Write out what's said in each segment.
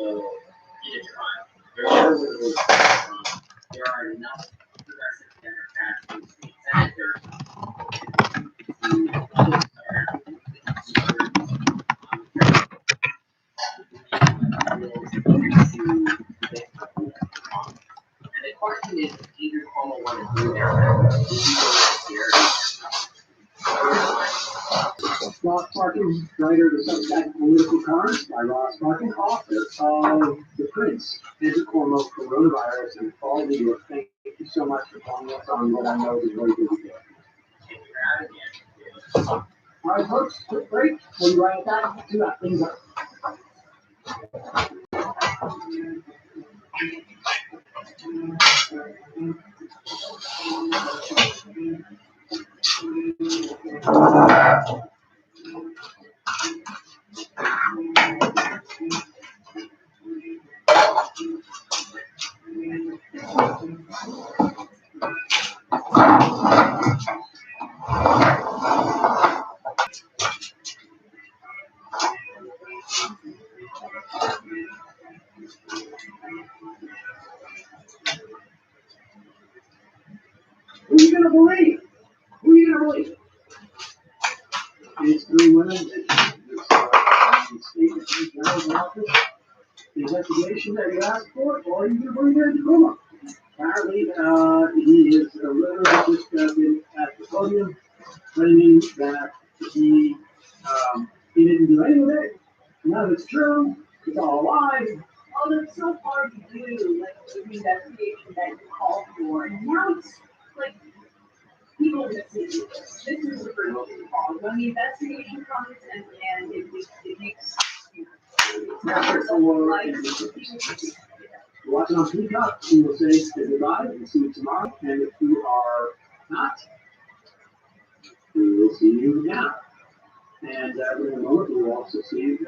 will need a trial. There are enough progressive Democrats in the state Senate. There and the question is, Andrew Cuomo want to do there? Ross Parkin, writer of the Substack Political Currents, by Ross Parkin, author of The Prince, Andrew Cuomo, Coronavirus, and Fall New York. Thank you so much for calling us on what I know is a very busy day. All right, folks, quick break. We'll be right back to wrap things up. Who are you going to believe? Who are you going to believe? These three women, the state attorney general's office, the investigation that you asked for, or are you going to believe Andrew Cuomo? Apparently, he is literally just been at the podium claiming that he didn't do any of it. None of it's true. It's all a lie. Oh, that's so hard to do, like the investigation that you called for. And now it's like people just see this. This is the first call. When the investigation comes and it makes You're watching on Peacock, we will say goodbye and see you tomorrow. And if you are not, we will see you now. And in a moment, we will also see you.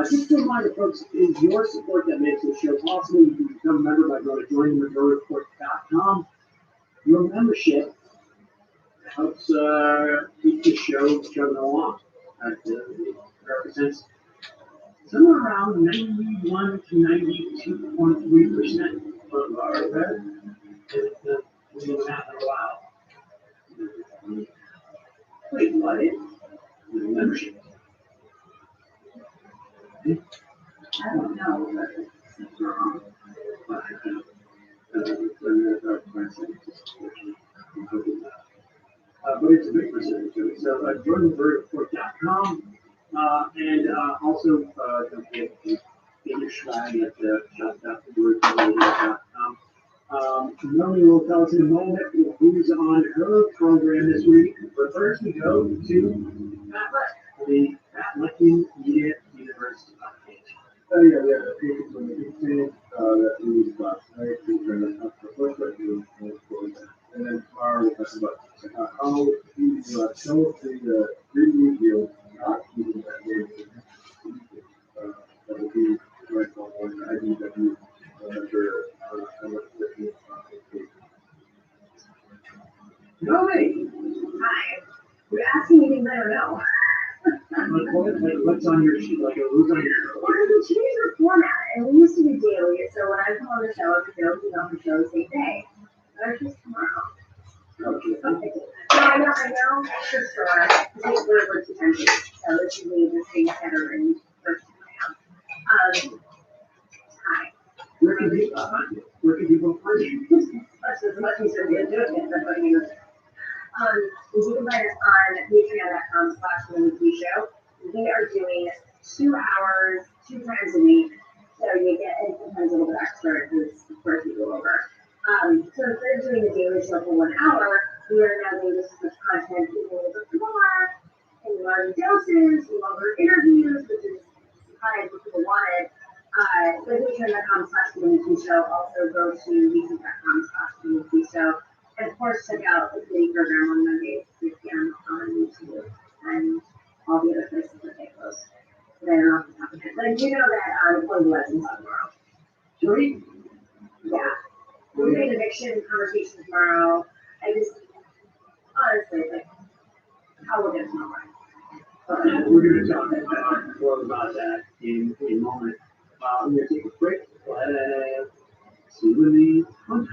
Just a reminder, folks, is your support that makes this show possible. You can become a member by going to jointhemcgirlreport.com. Your membership helps keep the show chugging along. It represents somewhere around 91 to 92.3% of our revenue. We don't have to allow. Wait, what is the membership? I don't know, but it's wrong. But it's a big percentage of it. So jointhemcgirlreport.com. And also, don't forget to get your swag at shop.thewordfulradio.com. Melanie will tell us in a moment who's on her program this week. But first, we go to Matt Leck, the Matt Lecking Media University page. Oh, yeah, we have a paper from the big page that we used last night. We're going to have the first review and then tomorrow we'll talk about how to show the 3D view, using that data. That will be right on IDW. Melanie, Hi. You're asking me things I don't know. what's on your sheet? Who's on your Well, we changed the format, and we used to do daily, so when I come on the show, every show is on the show the same day. But it's just tomorrow. Okay. No, I know, for sure. We're two times a week, so this is me just being better and first hi. Where can people find you? That's as much as you're doing it, that's what you do. You can find us on patreon.com/show. We are doing 2 hours, 2 times a week. So you get, and sometimes a little bit extra because of course we go over. So instead of doing the daily show for 1 hour, we are now doing this much content, people will look more, in large doses, longer interviews, which is kind of what people wanted. So patreon.com/show. Also go to youtube.com/show. And of course, check out the video program on Mondays, 3 p.m. on YouTube and all the other places that they post. But I don't know off the top of my head. But I do know that one of the lessons on tomorrow. Joey? Yeah. We're doing eviction conversation tomorrow. I just, honestly, like, how we're going to tomorrow. We're going to talk more about that. in a moment. We're going to take a break. See you in the content.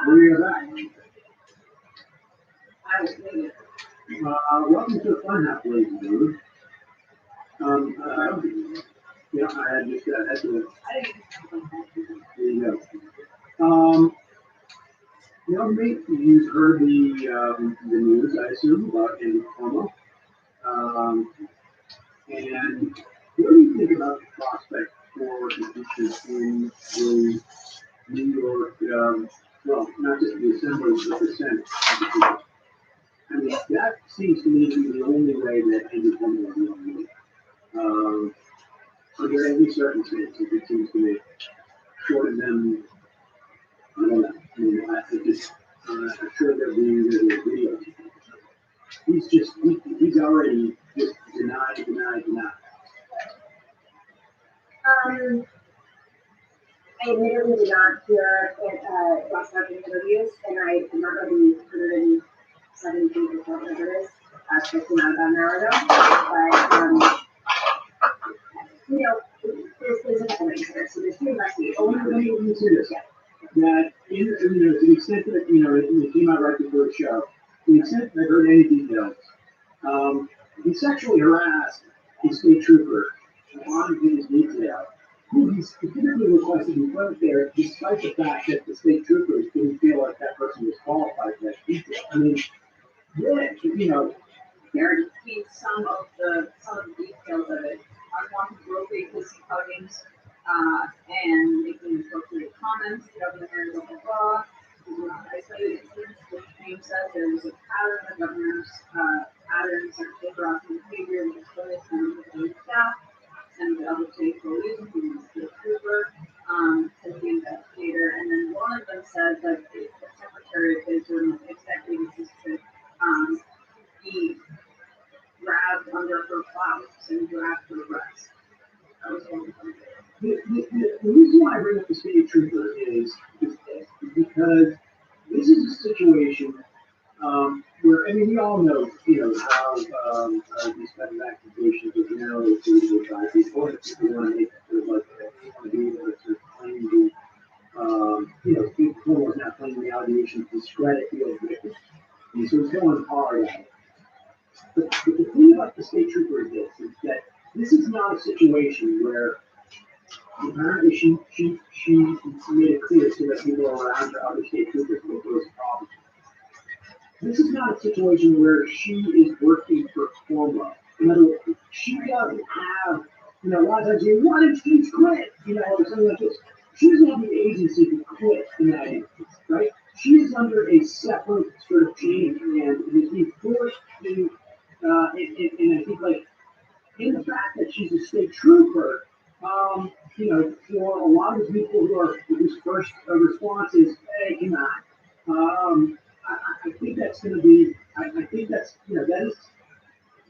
We are back. Welcome to the Fun House, ladies and gentlemen. Yeah, I had just had to. There you go. Mate, you've heard the news, I assume, about Andy Cuomo. And what do you think about the prospect for impeachment in the New York, well, not just the Assembly, but the Senate? I mean, that seems to me to be the only way that Andy Cuomo will be able to under any circumstances, it seems to me, short of them, I don't know. I mean, I'm sure there'll be videos. He's already just denied. I admittedly did not hear last night's interviews, and I did not know the 170 pages or whatever it is. That came out about an hour ago. But, there's a point here, so there's two investigations. Let me say this. That, to the extent that, it came out right before the show, to the extent that I heard any details, he sexually harassed a state trooper, wanted his detail, who he specifically requested to be put there, despite the fact that the state troopers didn't feel like that person was qualified for that detail. I mean, yeah, Very. I mean, some of the details of it, unwanted rotate pussy huggings, and making appropriate comments, governor, blah, blah, blah. These were not isolated incidents, which James says there was a pattern of governor's, patterns of overarching behavior with employees and with staff, and the other state police, including the state trooper, as the investigator, and then one of them said that the secretary of his or executive assistant, he grabbed under her blouse and grabbed her breast. That was one of them. The reason why I bring up the state trooper is this, because this is a situation where, I mean, we all know, how these kind of accusations are generally treated by people, and people want to make sort of like, they want to be able to sort of claim the, people are not claiming the allegations to discredit the victim. And so it's going hard at it. But the thing about the state trooper is that this is not a situation where apparently she made it clear so that people around her, other state troopers, that there was a problem. This is not a situation where she is working for Cuomo. In other words, she doesn't have, a lot of times you want to quit, or something like this. She doesn't have the agency to quit in that instance, right? She is under a separate sort of chain of command and is being forced to, and I think like, in the fact that she's a state trooper, for a lot of the people whose first response is, hey, come on. I think that's going to be, I think that's, that is,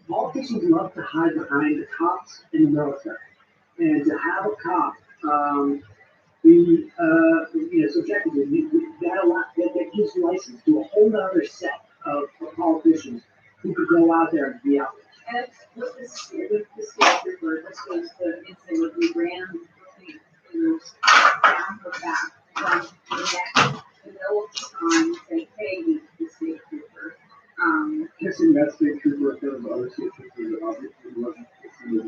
politicians love to hide behind the cops and the military. And to have a cop be, subjected to that gives license to a whole other set of politicians who could go out there and be out there. And with the state trooper, this was the incident where we ran the fingers down her back from the neck, the middle of the spine, say, hey, the state trooper. Guessing that state trooper, if there was other state troopers, obviously wasn't the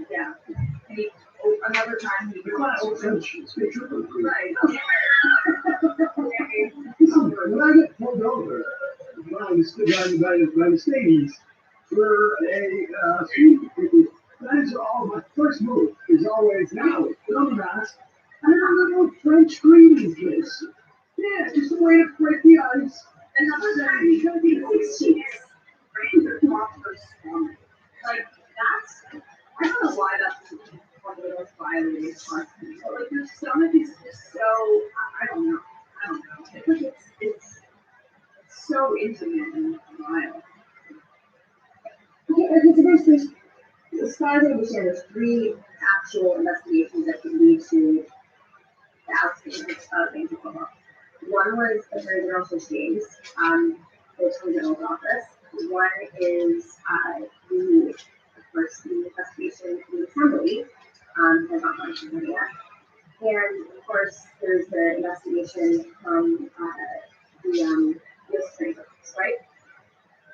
Yeah. And another time he State trooper. right. When I get pulled over by the state for a speed ticket, that is all my first move is always now, put on the mask, and then I'm gonna go French greetings this. Yeah, just a way to break the ice. Another time he's gonna be 6 cheeks. Right? Off her stomach. Like, that's, I don't know why that's one of the most violating parts. But like, your stomach is just so, I don't know. It's like it's so intimate and wild. Okay, so there's, as far as I understand, there's 3 actual investigations that could lead to the outstanding of Antifa. One was Attorney General Judge James, the Attorney General's office. One is of course, the investigation in the Assembly, has not gone to Virginia. And of course, there's the investigation from the U.S. Attorney's Office, right?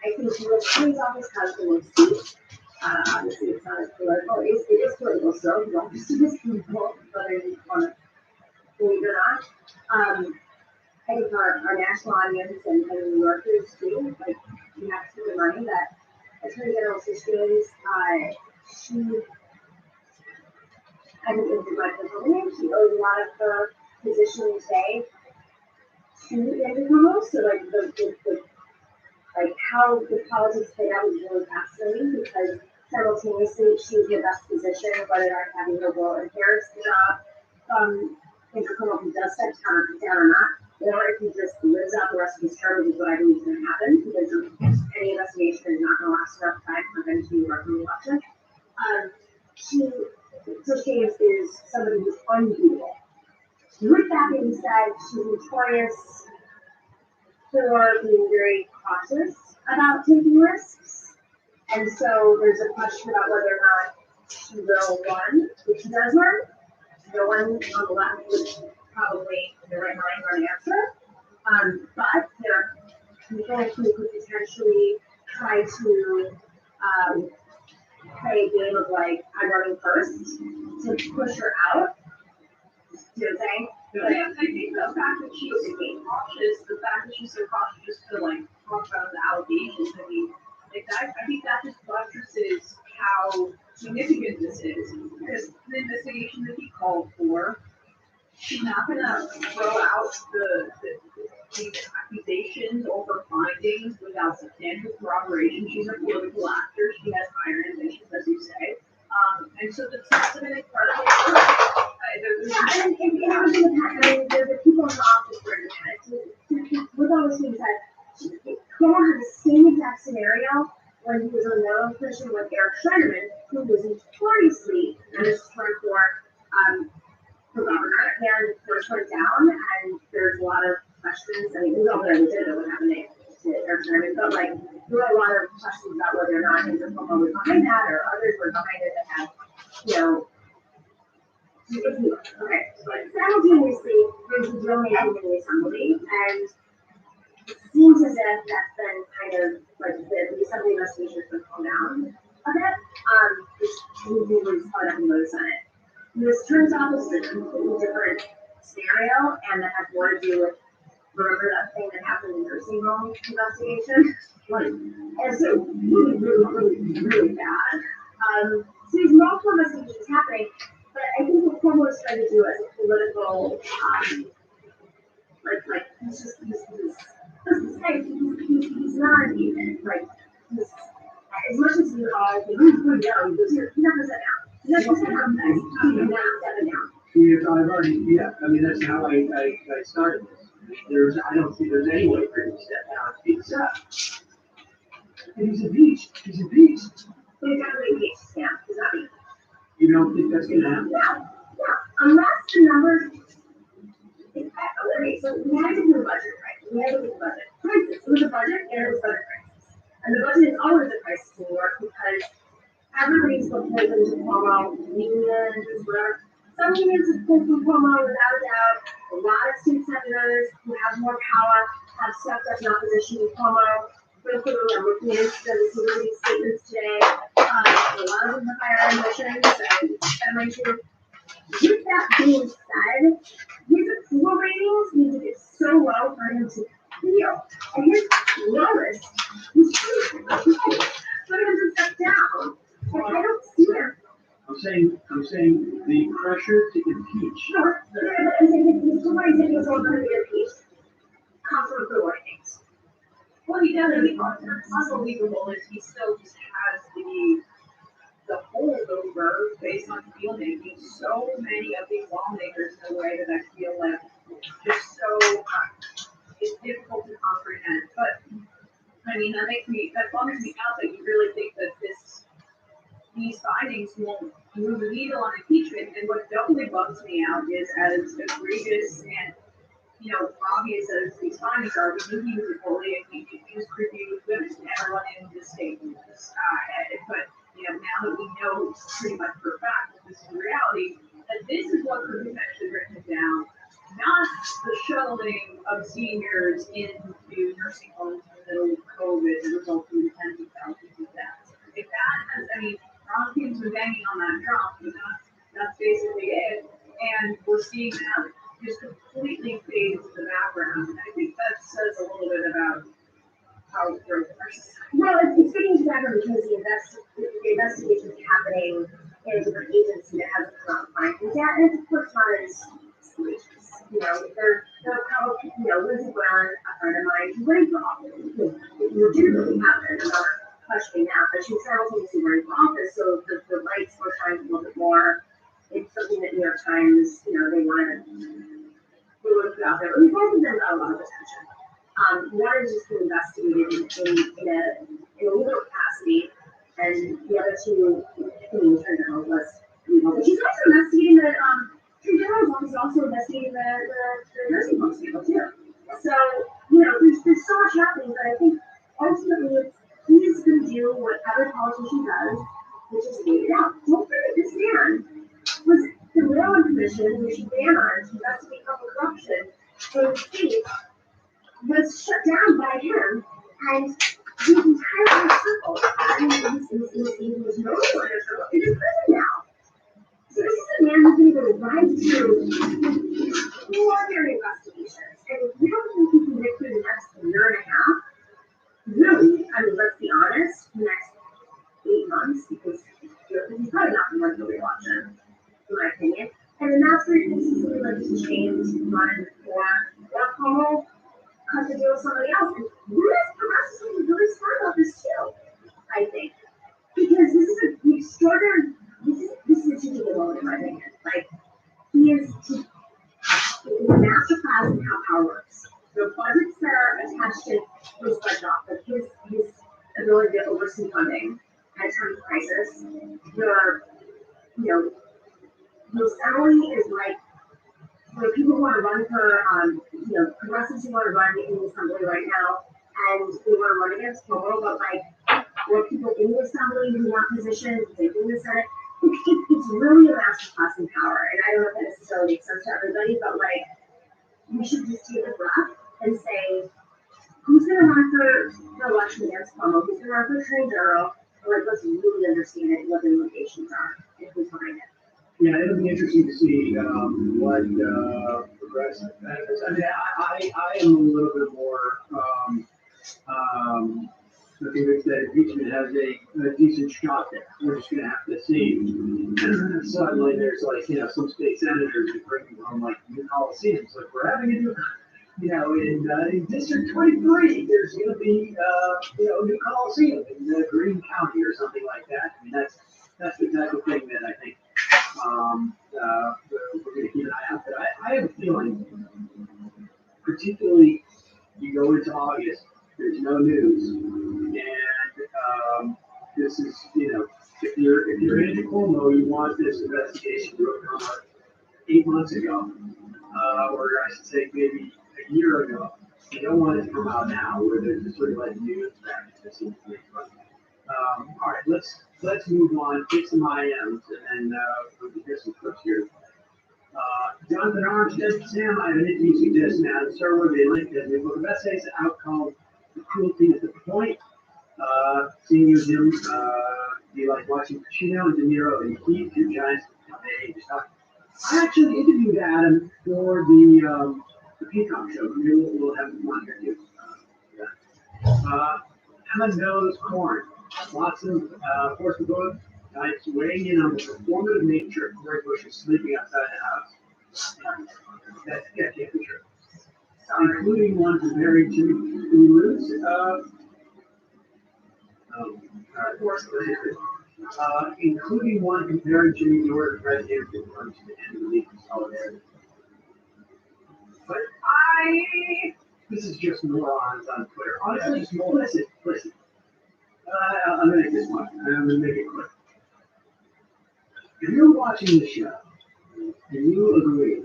I think the U.S. Attorney's Office has the most seats. Obviously, it's not as political. It is political still, because obviously it's political, whether you want to believe it or not. I think our national audience and New Yorkers too, like, we have to keep in mind that Attorney General James, she, I think in my opinion, she owes a lot of the position today to Andrew Cuomo. So like the like how the politics played out was really fascinating because simultaneously she was in the best position, whether or not having her will inherits the job. Andrew Cuomo, who does step down or not, or if he just lives out the rest of his term, which is what I believe is going to happen, because any investigation is not going to last enough time for them to run the election. Judge James is somebody who's unbeatable. With that being said, she's notorious for being very cautious about taking risks. And so there's a question about whether or not she will run. If she does run, no one on the left would probably, in their right mind, run after her. But there are people who could potentially try to play a game of like, I'm running first to push her out. You know what I'm saying? Yeah, I think the fact that she's cautious, the fact that she's so cautious just to like talk about the allegations. I mean, like that, I think that just buttresses how significant this is. Because the investigation that he called for, she's not going to throw out these accusations or her findings without substantial corroboration. She's a political actor. She has higher ambitions, as you say. And so the test of an incredible work. Yeah, and everything that happened, the people in the office were independent. With all this being said, Cuomo had the same exact scenario when he was on the position with Eric Schneiderman, who was notoriously, and this is for governor, and first went down, and there's a lot of questions. I mean, we all know we didn't know what happened to Eric Schneiderman, but like, there were a lot of questions about whether or not Andrew Cuomo was behind that, or others were behind it that had, you know, okay, but simultaneously, there's a drilling in the assembly, and it seems as if that's been kind of like the assembly investigation has been calmed down a bit. Which we were split up in the Senate. This turns out this is a completely different scenario, and that has more to do with, remember that thing that happened in the nursing home investigation? Like, and so really bad. So there's multiple investigations happening. But I think what Cuomo is trying to do as a political, like he's not even, like, as much as we all, he's pretty young, he never said out. He never said out, guys, he's not 7 now. I've already, yeah, I mean, that's how I started this. I don't think there's any way for him to step down, except, he's a beast. But he's not really a beast, yeah, he's not beast. You don't think that's gonna happen? No, unless the numbers, okay, so we had to do a budget, right? We had to do a budget. Crisis, it was a budget and it was budget crisis. And the budget is always a crisis in New York because everybody's looking into Cuomo, unions, whatever. Some unions have pulled from Cuomo without a doubt. A lot of state senators who have more power have stepped up in opposition to Cuomo. Frankly, I'm looking into these statements today. A lot of them have higher ambitions, and I should. With that being said, his approval ratings need to get so low for him to feel. And his lowest, he's pretty low for him to step down. And I don't see him. I'm saying the pressure to impeach. No, yeah, but I'm saying his approval ratings are so going to be impeached. Comes from approval ratings. Well, he doesn't. What's unbelievable is he still just has the holdover based on deal making so many of these lawmakers in a way that I feel like just so it's difficult to comprehend. But I mean, that bums me out that you really think that these findings won't move the needle on impeachment. And what doubly bums me out is as egregious and obvious as these findings are, we knew he was a bully and he used reviews women to everyone in the state. But now that we know pretty much for a fact that this is reality, that this is what could have actually written it down, not the shuttling of seniors into nursing homes in the middle of COVID that resulted in tens of thousands of deaths. If that has, Ron King's been banging on that drum, but that's basically it. And we're seeing that just completely fade to the background. And I think that says a little bit about how we're. Well, it's fading to the background because the investigation is happening in a different agency that hasn't come out and findings yet, and it's of course not as salacious. They're probably, Lindsey Brown, a friend of mine, she's running for office. It legitimately happened. I'm not questioning that, but she's simultaneously running for office, so the lights were shining a little bit more. It's something that New York Times, they want to put out there. We've also done a lot of attention. One is just been investigated in a legal capacity, and the other two, Attorney General was legal. But she's also investigating the Attorney General's office is also investigating the nursing home scandal too. So, there's so much happening, but I think ultimately he's going to do what every politician does, which is wait it out. Don't forget this man was the Maryland Commission, which ran on to investigate public corruption in the state, was shut down by him, and he was entirely circled. And he was no longer in a circle. He's in prison now. So this is a man who's been able to rise through extraordinary investigations. And we don't think he can get through the next year and a half over some funding at a time of crisis. Your, you know, your salary is like, people who want to run for, progressives who want to run in the assembly right now, and they want to run against Cuomo, but like, there are people in the assembly who want positions, they in the Senate. It's really a massive class in power, and I don't know if that necessarily makes sense to everybody, but like, we should just take a breath and say, who's going to run for election against Cuomo? Who's going to run for Attorney General? Like, let's really understand it, what the implications are, and who's behind it. Yeah, it'll be interesting to see what progressive benefits. I mean, I am a little bit more convinced that impeachment has a decent shot there. We're just going to have to see. Suddenly, there's like, some state senators who bring from like new coliseums. Like, we're having a new, in District 23, there's going to be, a new coliseum in Greene County or something like that. I mean, that's the type of thing that I think we're going to keep an eye out. But I have a feeling, particularly you go into August, there's no news, and this is, if you're into Cuomo, you want this investigation to occur 8 months ago, or I should say maybe a year ago. You don't want it to come out now, where there's just sort of like news back to this information. All right, let's move on, take some IMs, and then we'll get some clips here. Jonathan Armstead, Sam, I have an interview suggestion out of Sir where they linked as a book of essays out called The Cruelty is the Point. Seeing you, Jim, do you like watching Pacino and De Niro and Heat, two giants? I actually interviewed Adam for the Peacock show. Maybe we'll have him on here too. Emma knows corn. Lots of force of both types weighing in on the performative nature of Cory Bush's sleeping outside the house. That can't be true. Including one comparing to Lulu's. Including one comparing Jimmy Jordan Red Hampton to the end of the league solidarity. But this is just morons on Twitter. Honestly, listen. I'm gonna make this one. I'm gonna make it quick. If you're watching the show and you agree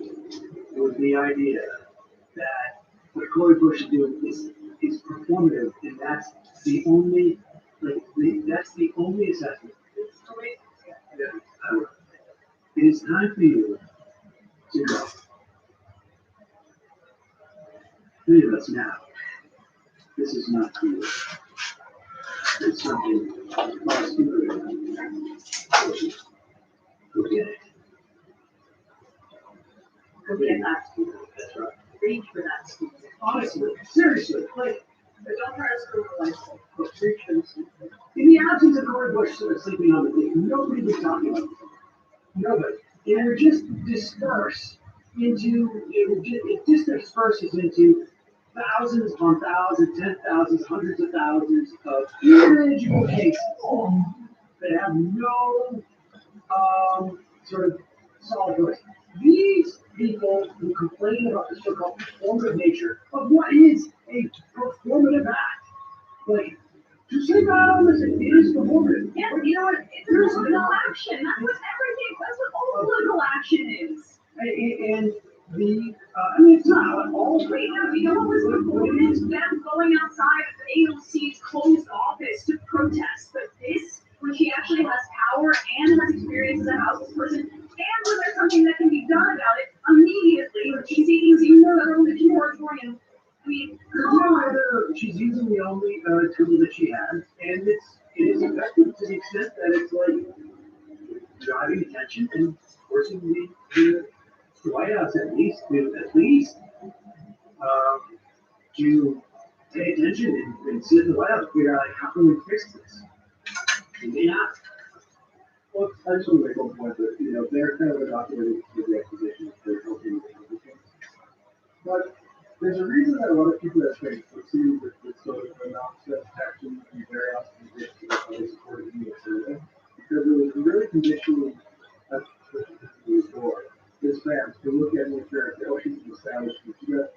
with the idea that what Cory Bush is doing is performative, and that's the only assessment. It is time for you to go. Three of us now. This is not for you. It's something far stupid. Go get it. Go get that. That's right. Reach for that. Honestly, seriously, like, But don't try to screw with life. reach for this. In the absence of Cory Bush sort of sleeping on the beach, nobody was talking about it. Nobody. It would just disperse it just disperses into thousands on thousands, 10,000s, hundreds of thousands of individual cases that have no sort of solid voice. These people who complain about the so-called performative nature of what is a performative act, like, to say that it is performative. Yeah, you know what? It's political action. That's what everything. That's what all political action is. And it's not all. Wait, no, you know what was performance? Them going outside of the AOC's closed office to protest. But this, when she actually has power and has experience as a House person, and when there's something that can be done about it immediately, when she's eating zero moratorium. I mean, She's using the only tool that she has, and it is effective to the extent that it's like driving attention and forcing the White House at least to pay attention and sit in the White House and figure out like, how can we fix this? And may not. Well, I just want to make one point that, they're kind of adopting the acquisition for helping the applicants. But there's a reason that a lot of people that say succeed with sort of an offset action and very optimistic about how they supported the survey, because it was really conditionally for his fans to look at the insurance, oh, she's an establishment, she got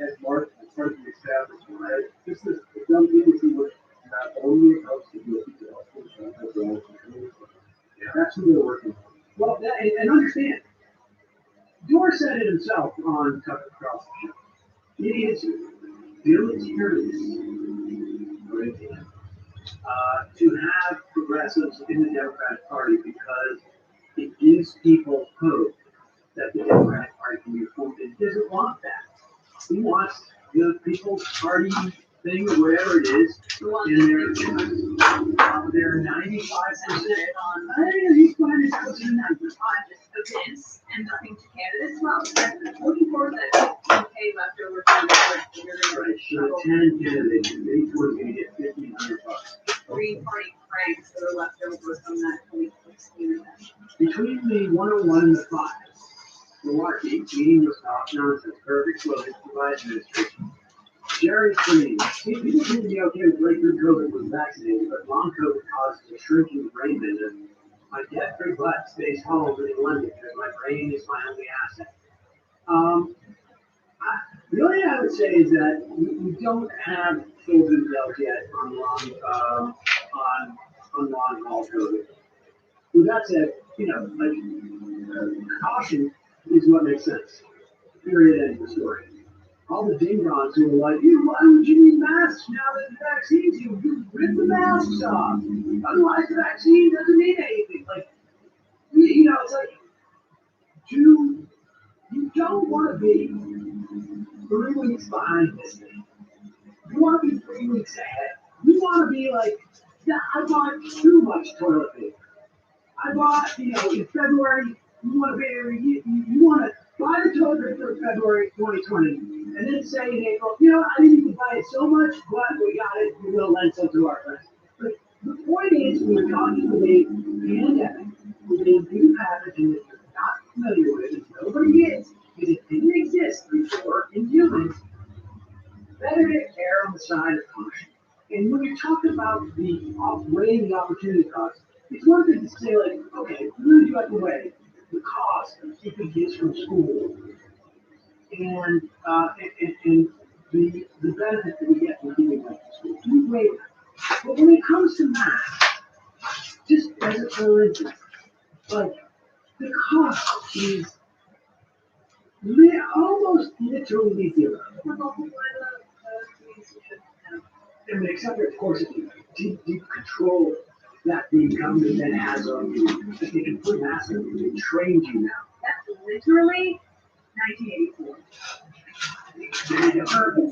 as Mark as part of the establishment, right? This is a dumb thing to see what not only helps the that's who they're working with. Well, and understand, Dor said it himself on Tucker Carlson. It is deleterious to have progressives in the Democratic Party because it gives people hope that the Democratic Party can be reformed. It doesn't want that. He wants the People's Party thing, or whatever it is, and they're 95%. On He's going to go to the numbers. just events and nothing to candidates. Well, I'm looking forward to that 10K left over for the Right, so 10 candidates, and each one's going to get $1,500. Green Party cranks that are left over from that 2016 event. Between the 101 and the 5, Milwaukee, meeting was off nonsense, perfect slogan for my administration. Jerry Green, people seem to be okay with breakthrough COVID was vaccinated, but long COVID causes a shrinking brain vision. My debt-free butt stays home in London because my brain is my only asset. The only thing I would say is that we don't have full details yet on long haul COVID. With that said, caution is what makes sense. Period. End of story. All the ding-dongs who were like, why would you need masks now that the vaccines? You rip the masks off. Otherwise, the vaccine doesn't mean anything. Like, it's like, you don't want to be 3 weeks behind this thing. You want to be 3 weeks ahead. You want to be like, yeah, I bought too much toilet paper. I bought, in February, you want to be, you want to buy the toilet paper in February 2020, and then say in April, I didn't even buy it so much, but we got it, we're going to lend some to our friends. But the point is, we're talking about a pandemic with a new pathogen that you're not familiar with, and nobody is, because it didn't exist before in humans. Better to err on the side of caution. And when you're talking about weighing the opportunity cost, it's one thing to say, like, okay, we're going to have to weigh the cost of keeping kids from school and the benefit that we get from keeping them from school. You weigh that. But when it comes to math, just as a for instance, like, the cost is almost literally zero. And except for, of course, if you deep control that the government then has on you, that they can put masks on you, they trained you now. That's literally 1984.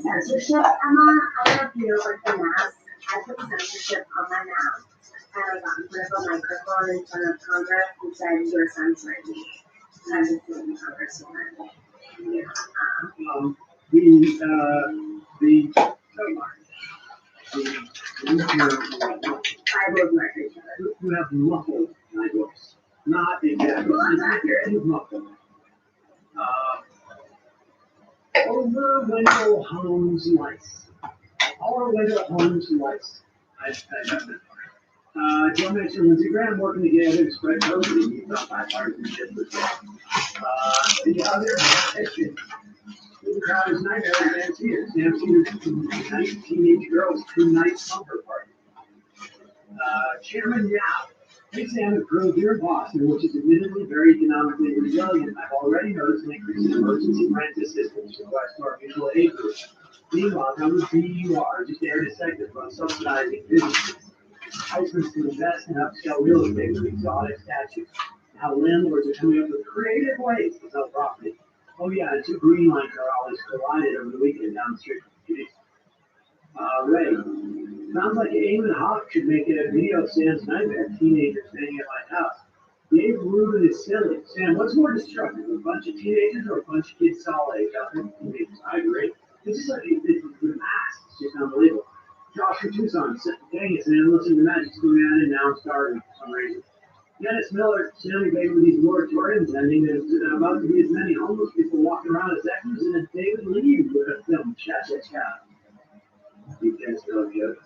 Censorship, Emma. I don't know if you know what the mask. I put censorship on my mask. And I got in front of a microphone in front of Congress and said, you're censoring me. And I'm just sitting Congresswoman. You have muffled eyebrows. Not exactly. Well, that's accurate. You've muffled. Over window homes lice. Over window homes lice. I got that. Joe mentioned Lindsey Graham working together to spread COVID. He felt bipartisanship was the other issue. The crowd is nightmare at Sam Cedars. Sam Cedars' teenage girls 2-night slumber party. Chairman Yao. Big Sam approved here in Boston, which is admittedly very economically resilient. I've already noticed an increase in emergency rent assistance requests to our mutual aid group. Meanwhile, WBUR just aired a segment on subsidizing businesses. Enticements to invest in upscale real estate with exotic statutes. How landlords are coming up with creative ways to sell property. Oh yeah, and 2 Green Line trolleys collided over the weekend down the street from Phoenix. Ray, sounds like Eamon Hawk should make it a video Sam's nightmare. Teenagers staying at my house. Dave Rubin is silly. Sam, what's more destructive, a bunch of teenagers or a bunch of kids all age out there? Teenagers, I agree. It's just like the mask. It's just unbelievable. Josh from Tucson, dang it, Sam, listen to Magic Spoon at it, now I'm starving for some reason. Dennis Miller, Sammy Baby with these moratoriums ending, there's about to be as many homeless people walking around as actors and as David Lee with a film, Cha-Cha-Cha. Dennis Miller joke.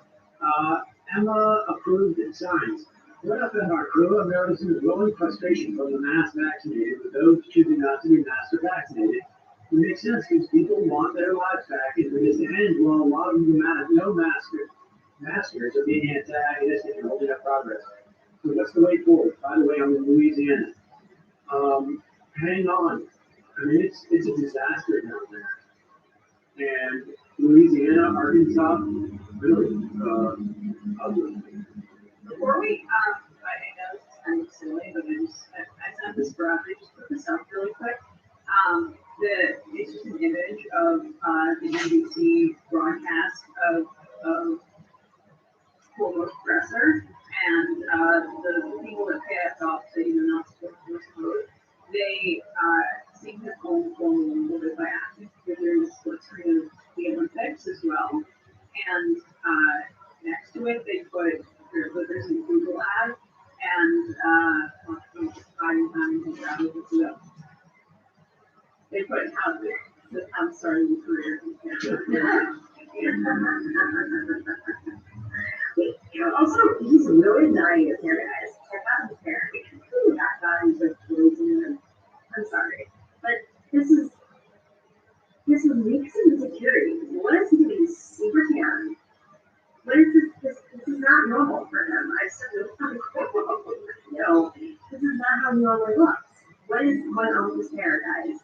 Emma approved and signs. What up in our crew? I'm noticing growing frustration from the mass vaccinated with those choosing not to be mass or vaccinated. It makes sense because people want their lives back, and for this to end, well, a lot of them no maskers are being antagonistic and holding up progress. So that's the way forward. By the way, I'm in Louisiana. Hang on. I mean, it's a disaster down there. And Louisiana, Arkansas, really, ugly. Before we, I know it's kind of silly, but I sent this graphic, just put this up really quick. It's just an image of the NBC broadcast of Foremost Dresser, and the people that pay us off, so you're not supposed to mode, they seem to own Formula 1 a little bit by accident. They're the split screen of the Olympics as well, and next to it they put there's some Google ads, and they put how starting a career. Also, he's really dying his hair, guys. Check out his hair. We completely got that into Louisiana. I'm sorry, but this is weeks of insecurity. What is he doing? Super tan. What is this? This is not normal for him. I said no. This is not how he normally looks. What is going on with his hair, guys?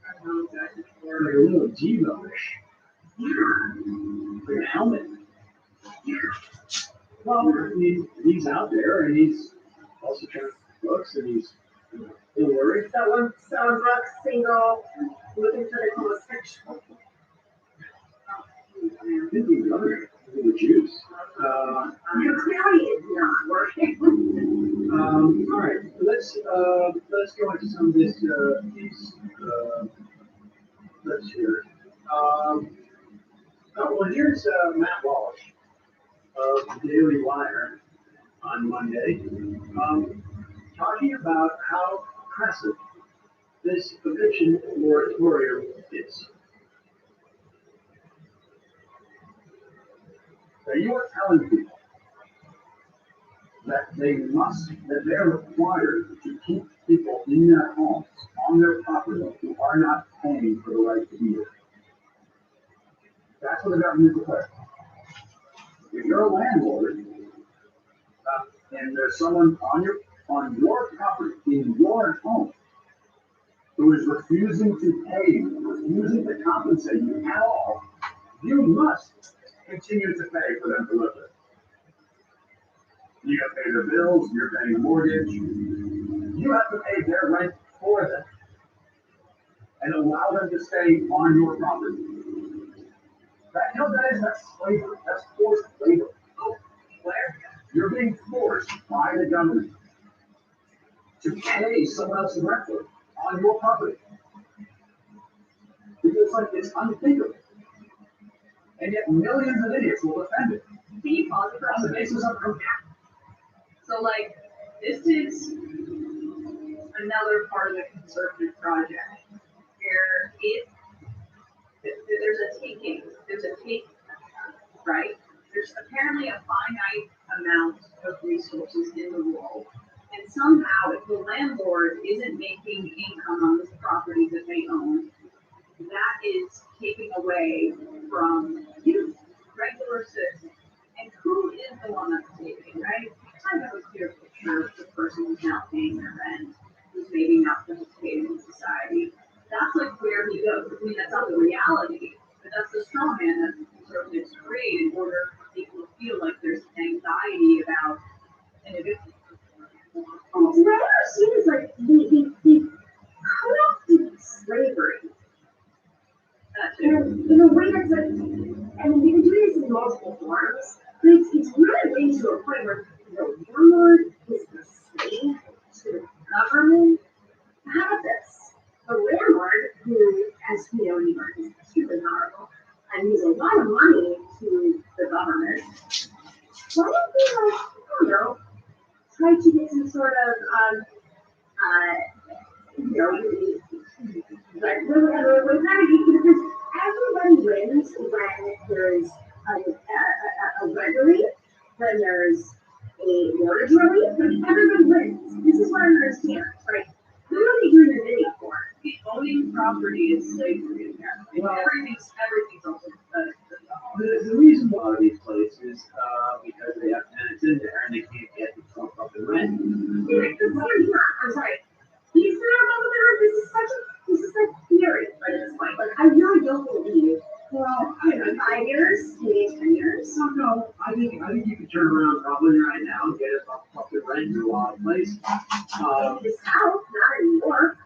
I don't know exactly where. Like a little G-ish. Yeah. Like a helmet. Yeah. Well, I mean, he's out there, and he's also trying to books, and he's a little worried. Selling books, single, looking for the homosexual. I think he's other the juice. Clearly it's not working. All right, let's go into some of this these clips here. Oh, well, here's Matt Walsh of the Daily Wire on Monday, talking about how oppressive this eviction moratorium is. So you are telling people that they're required to keep people in their homes, on their property, who are not paying for the right to be there. That's what the government declares. If you're a landlord, and there's someone on your property, in your home, who is refusing to pay you, refusing to compensate you at all, you must continue to pay for them to live there. You got to pay their bills, you're paying a mortgage, you have to pay their rent for them and allow them to stay on your property. That is not slavery, that's forced labor. Where you're being forced by the government to pay someone else's rent for it on your property. Because it's unthinkable. And yet millions of idiots will defend it. Can you pause it for On a the second? basis of compassion. So, like, this is another part of the conservative project where there's a take, right? There's apparently a finite amount of resources in the world, and somehow if the landlord isn't making income on this property that they own, that is taking away from you, regular citizens. And who is the one that's taking, right? I have a clear picture of the person who's not paying their rent, who's maybe not participating in society. That's like where he goes. I mean, that's not the reality, but that's the straw man that conservatives create in order for people to feel like there's anxiety about an eviction. What I understand is like the co-opted slavery. And in a way that's like, and we've been doing this in multiple forms, but it's really getting to a point where the landlord is the slave to the government. How about this? The landlord, who, as we know, is super powerful and gives a lot of money to the government, why don't we, I don't know, try to get some sort of, like, we're kind of, because everybody wins when there's a rent relief, when there's a mortgage relief, like, everybody wins. This is what I understand, right? Who are they doing the video for? The owning property is slavery. Well, Everything's open. The reason why these places, because they have tenants in there and they can't get the front of the the rent. I'm sorry. He's not about the rent. This is like theory at this point. Like, I really don't believe. Well, 5 years, maybe 10 years. no, I think you could turn around probably right now and get it up the rent in a lot of places. In the South, not in New York.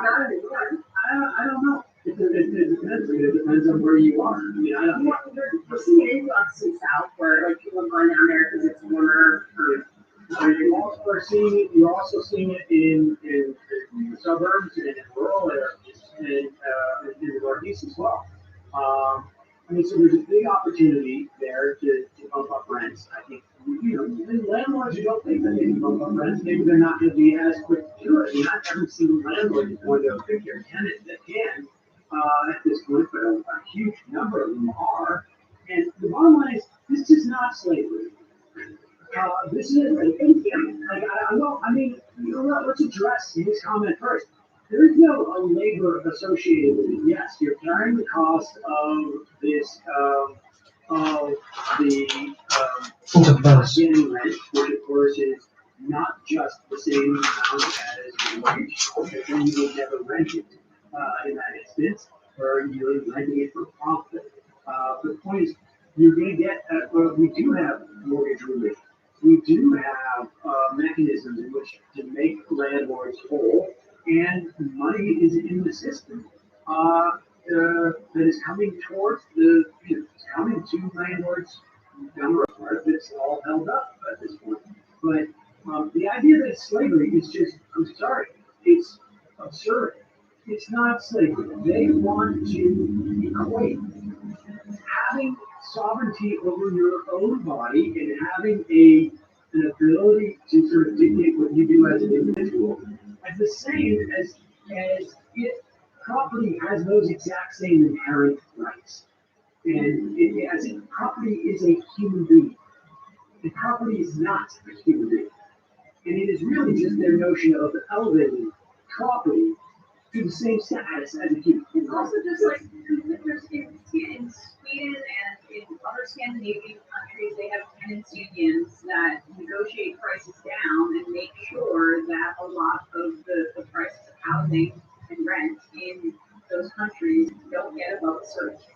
Not in New York. I don't know. It depends. It depends on where you are. I mean, I don't know. We're seeing an influx in the South where like people have gone down there because it's warmer. You're also seeing it in the suburbs and in rural areas and in the Northeast as well. I mean, so there's a big opportunity there to bump up rents. I think, and landlords who don't think that they can bump up rents, maybe they're not going to be as quick to do it. I mean, not every single landlord is going to pick their tenant that can at this point, but a huge number of them are. And the bottom line is, this is not slavery. This is thank you. Like, I mean, let's address his comment first. There is no labor associated with it. Yes, you're carrying the cost of this, of the getting rent, which of course is not just the same amount as wage, but then you will never rent it in that instance, or you're renting it for profit. But the point is, you're going to get, we do have mortgage relief. We do have mechanisms in which to make landlords whole, and money is in the system that is coming towards coming to landlords down the road. Part of it's all held up at this point. But the idea that it's slavery is just, I'm sorry, it's absurd. It's not slavery. They want to equate having sovereignty over your own body and having an ability to sort of dictate what you do as an individual as the same as if property has those exact same inherent rights. And as if property is a human being. And property is not a human being. And it is really just their notion of elevating property to the same status as a human. It's also just like there's in Sweden and in other Scandinavian countries, they have tenants unions that negotiate prices down and make sure that a lot of the prices of housing and rent in those countries don't get above a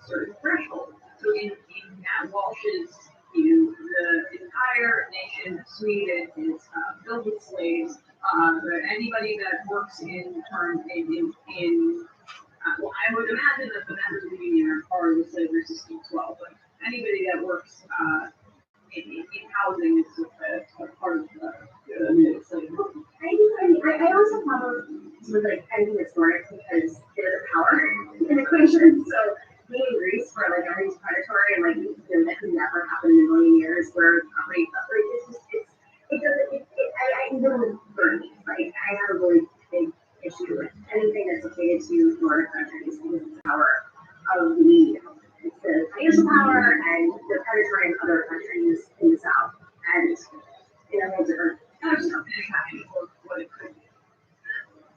certain threshold. So in Matt Walsh's view, the entire nation of Sweden is filled with slaves. Anybody that works in well, I would imagine that the members of the union are part of the slavery system as well, but anybody that works in housing is a part of the slavery. I also follow sort of like anything that's historic because there's a power in the equation. So being in Greece where like everything's predatory and like that could never happen in a million years where property it's I even with Bernie, like I have a really big issue with anything that's related to Nordic countries because it's the power of it's the financial power and the predatory in other countries in the South and in a whole different What it could be.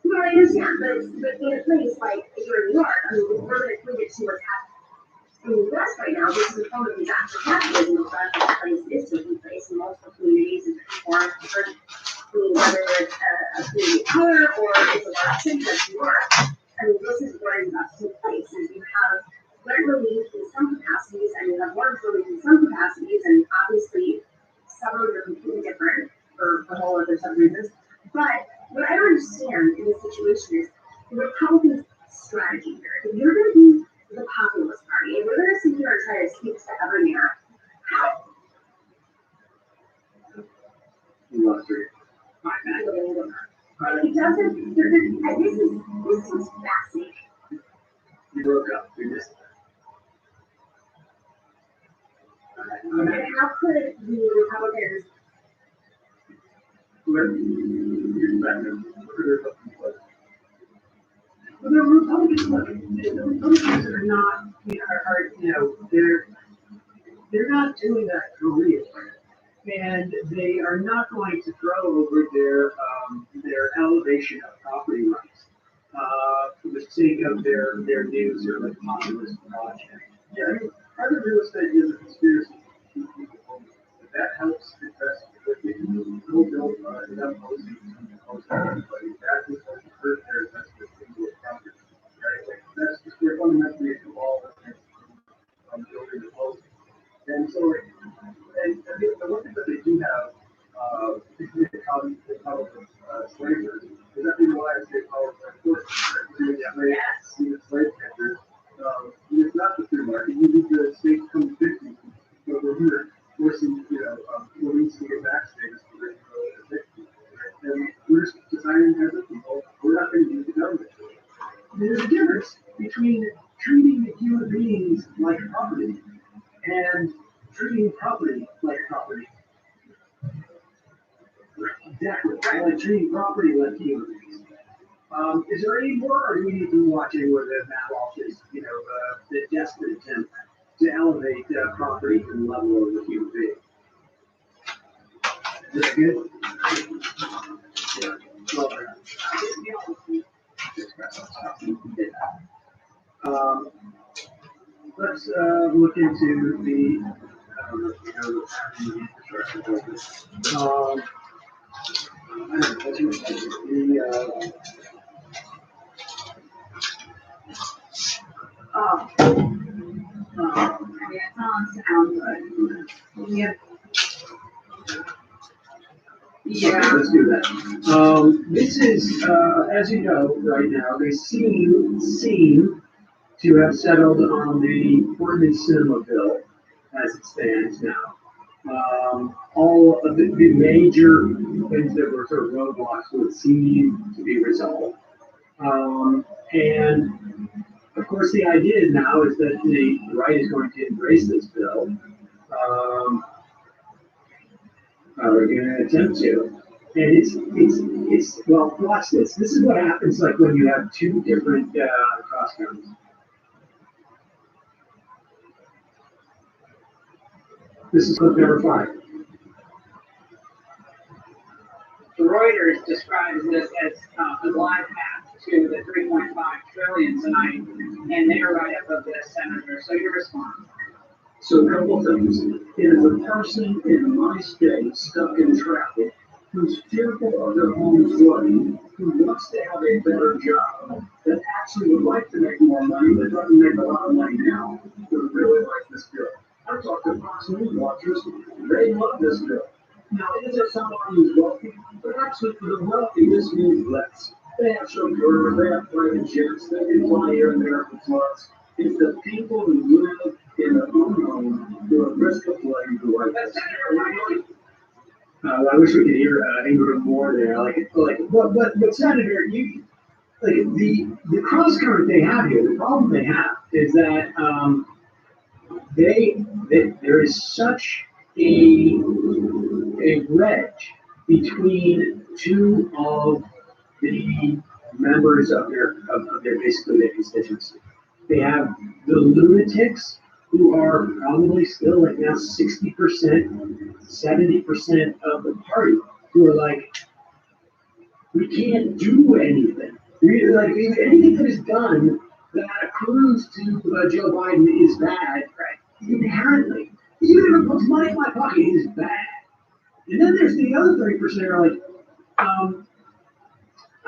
well, I understand, but in a place like here in New York, I mean, we're going to equate it to what's happening in the US right now. This is a form of disaster capitalism that is taking place in multiple communities and different forms, whether it's a community of color or it's a large city like New York. I mean, this is what is about to take place. Is you have rent relief in some capacities, and you have mortgage relief in some capacities, and obviously suburbs are completely different for a whole other sub-reasons. But what I don't understand in this situation is the Republicans' strategy here. If you're going to be the populist party, if we're going to sit here and try to speak to every mayor, how? You lost her. It doesn't. This is fascinating. You broke up. You missed And how could the Republicans? Well, the Republicans are not, they're not doing that career, and they are not going to throw over their elevation of property rights for the sake of their new sort of populist project. Yeah, I mean, part of real estate is a conspiracy to keep people homeless. If that helps invest quickly, no bill, that policy, but that's just like the first there, that's the single property, right? Like, that's just, they're fundamentally involved in building the policy. And so, the one thing that they do have, they call it slavers, is that they realize they call it enforcement, right? Even slave catchers. It's not the free market, you need the state to come fix you, but we're here forcing, police to get back status for the fix people, right? And we're just deciding as a people, we're not going to use the government. There's a difference between treating human beings like property and treating property like property. Exactly, like treating property like human beings. Is there any more, or do we need to watch anywhere that Matt Walsh is, the desperate attempt to elevate property to the level of the human being? Is that good? Yeah. Well, let's look into the, I don't know if you know what's happening in the infrastructure business. I don't know, the, I mean, it's on sound, but yeah. Yeah. let's do that. This is, as you know, right now, they seem to have settled on the Portman Cinema bill as it stands now. All of the major things that were sort of roadblocks would seem to be resolved. And of course, the idea now is that the right is going to embrace this bill. We're going to attempt to. And it's well, watch this. This is what happens like when you have two different cross counties. This is clip number 5. Reuters describes this as a glide path to the 3.5 trillion tonight, and they're right up of this, Senator. So your response? So a couple things. It is a person in my state stuck in traffic who's fearful of their home's flooding, who wants to have a better job, that actually would like to make more money, that doesn't make a lot of money now, would really like this bill. I talked to Fox News watchers, they love this bill. Now, is it someone who's wealthy? Perhaps for the wealthy, this means less. They have chauffeurs, they have private jets, they can fly here and there for flights. It's the people who live in the unknown who are at risk of flooding who like this. I wish we could hear Ingram more there. But Senator, you the cross current they have here. The problem they have is that there is such a wedge between two of the members of their basically their constituency. They have the lunatics who are probably still like now 60%, 70% of the party who are like, we can't do anything. Anything that is done that accrues to Joe Biden is bad, right? Inherently. Even if it puts money in my pocket, it is bad. And then there's the other 30% are like,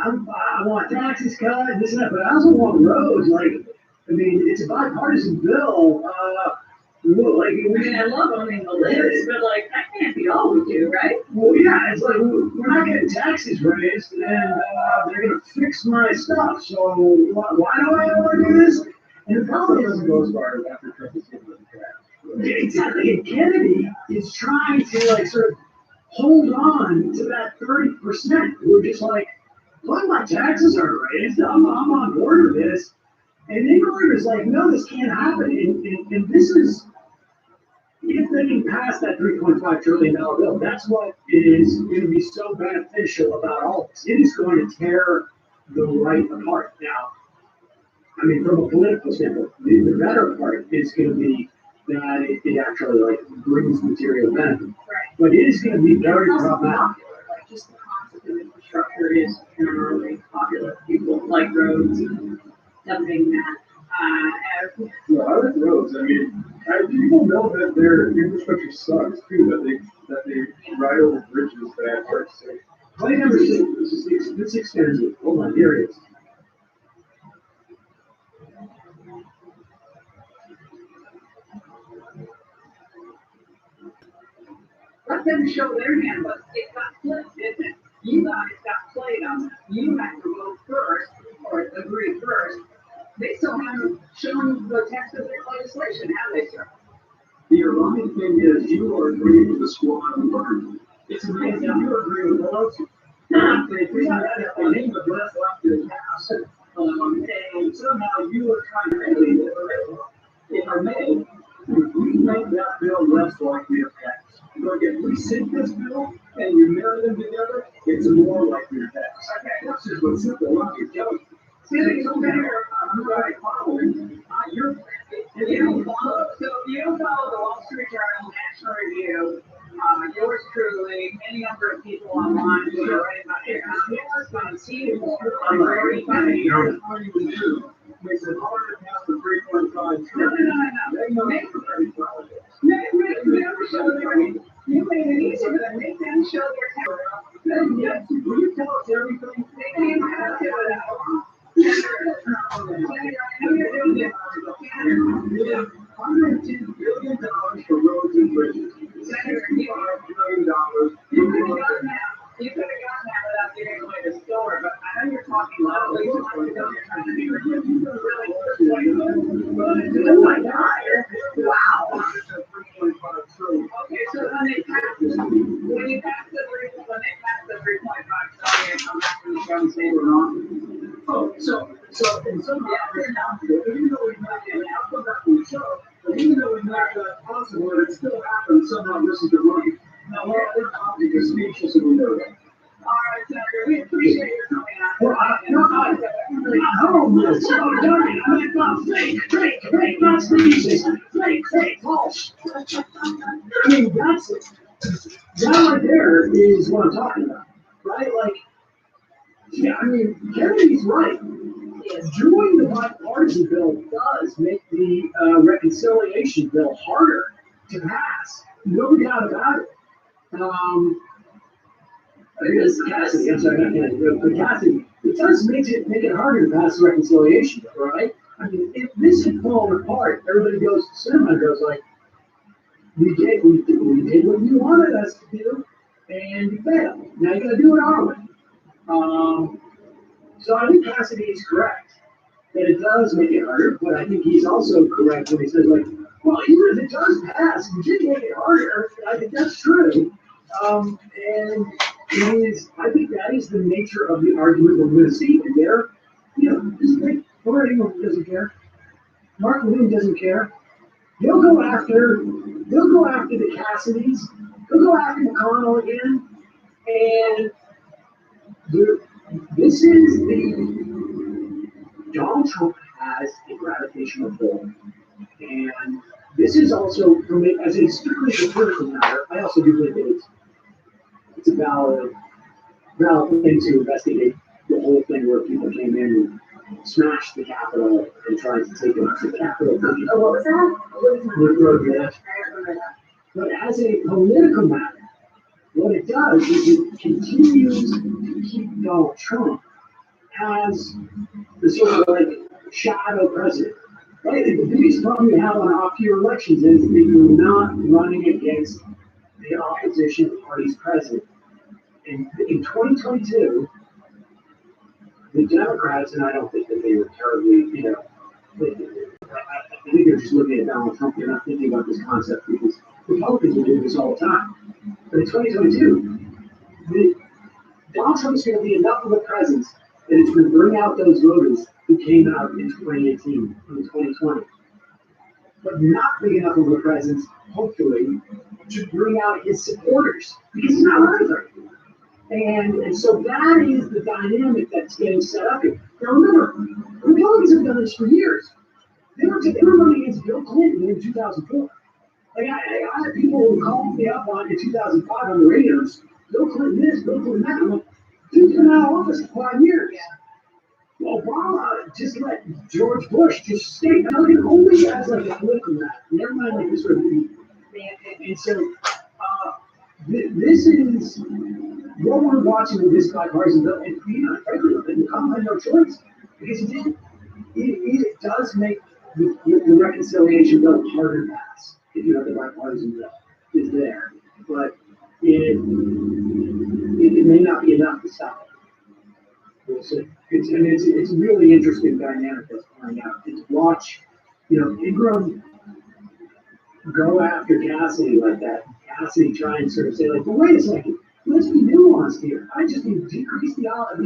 I want taxes cut, this and that, but I also want roads. It's a bipartisan bill. I love owning the list, but that can't be all we do, right? Well, yeah, it's like we're not getting taxes raised, and they're gonna fix my stuff. So why do I want to do this? And the problem is, Go as far as after Trump is given the cash. exactly. And Kennedy is trying to sort of hold on to that 30%. We're just like, look, my taxes are raised. I'm on board with this. And Ingram is like, no, this can't happen. And this is, if they can pass that $3.5 trillion bill, that's what is going to be so beneficial about all this. It is going to tear the right apart. Now, from a political standpoint, the better part is going to be that it actually brings material benefit. Right. But it is going to be very Also problematic. popular, just the concept of infrastructure is generally popular. People like roads and something that. No, I like roads. I mean, people know that their infrastructure sucks too. That they ride over bridges that aren't safe. Play number six, this expensive, hold on, here it is. Let them show their hand, but it got flipped, didn't it? You guys got played on that. You had to vote first, or agree first. They still haven't shown the text of their legislation, have they, sir? The ironic thing is, you are agreeing with the squad of learn. It's amazing, you agree with us. They think that the name of less left to pass. And somehow you are trying to make it, if I may, if we make that bill less likely to pass. Look, if we sink this bill and you marry them together, it's more likely to pass. Okay. That's just what simple logic tells you. See, you better, Right, following, you're, you don't follow, so you don't follow the Wall Street Journal, National Review, yours truly, any number of people online who are writing about it. It's been seen for like 35 years. Makes it hard to pass the 3.5 No, trillion. no. They know it's a very solid. Make them show their, you made it easier, but make them show their tax. Yes, will you tell us everything? They can't even have it out. $110 billion for roads and bridges. Senator, $65 billion. you could have gotten that. You could have gotten that without giving away the store, but I know you're talking loudly. You want to know you're trying to be really oh my God. Wow. Okay, so when they pass the 3.5 trillion, I'm not going to go and say we're wrong. Oh, so in some even though we've not yet, I'll come back to the show, but even though we've not got possible, it still happens somehow this is the right. Now, we're topic is speechless and we know that. All right, Senator, we appreciate your coming on. Well, not speechless, fake, false. I mean, that's it. That right there is what I'm talking about, right? Like, yeah, I mean, Kennedy's right. Doing the bipartisan bill does make the reconciliation bill harder to pass. No doubt about it. I guess Cassidy, I'm sorry, not Kennedy, but Cassidy, it does make it harder to pass the reconciliation bill, right? I mean, if this had fallen apart, everybody goes, Setember goes like, we did what you wanted us to do, and you failed. Now you gotta do it our way. So I think Cassidy is correct that it does make it harder, but I think he's also correct when he says like, well, even if it does pass, you did make it harder. I think that's true. And it is, I think that is the nature of the argument we're going to see. And there, just like, England doesn't care. Mark Levin doesn't care. They'll go after the Cassidys. They'll go after McConnell again. And this is Donald Trump has a gravitational pull. And this is also, for me, as a strictly a political matter, I also do believe it's a valid thing to investigate the whole thing where people came in and smashed the Capitol and tried to take it to the Capitol. Oh, what was that? But as a political matter, what it does is it continues to keep Donald Trump as the sort of like shadow president. Right? The biggest problem you have on off-year elections is that you're not running against the opposition party's president. And in 2022, the Democrats, and I don't think that they were terribly, I think they're just looking at Donald Trump. They're not thinking about this concept because Republicans are doing this all the time. But in 2022, Donald Trump's going to be enough of a presence that it's going to bring out those voters who came out in 2018 and 2020. But not big enough of a presence, hopefully, to bring out his supporters because he's not running for anything. And so that is the dynamic that's getting set up here. Now remember, Republicans have done this for years. They were running against Bill Clinton in 2004. Like I had people who called me up in 2005 on the radios. Bill Clinton this, Bill Clinton that. I'm like, dude's been out of office for 5 years. Obama just let George Bush just stay out and only as like a political matter. Never mind like this sort of thing. And so this is what we're watching with this bipartisan bill, and frankly, the Trump had no choice because it does make the reconciliation bill harder to pass if you have the bipartisan bill is there, but it may not be enough to stop it. We'll see. It's a really interesting dynamic that's playing out. To watch, Ingram go after Cassidy like that. Cassidy try and sort of say like, well, wait a second, let's be nuanced here. I just need to decrease the odds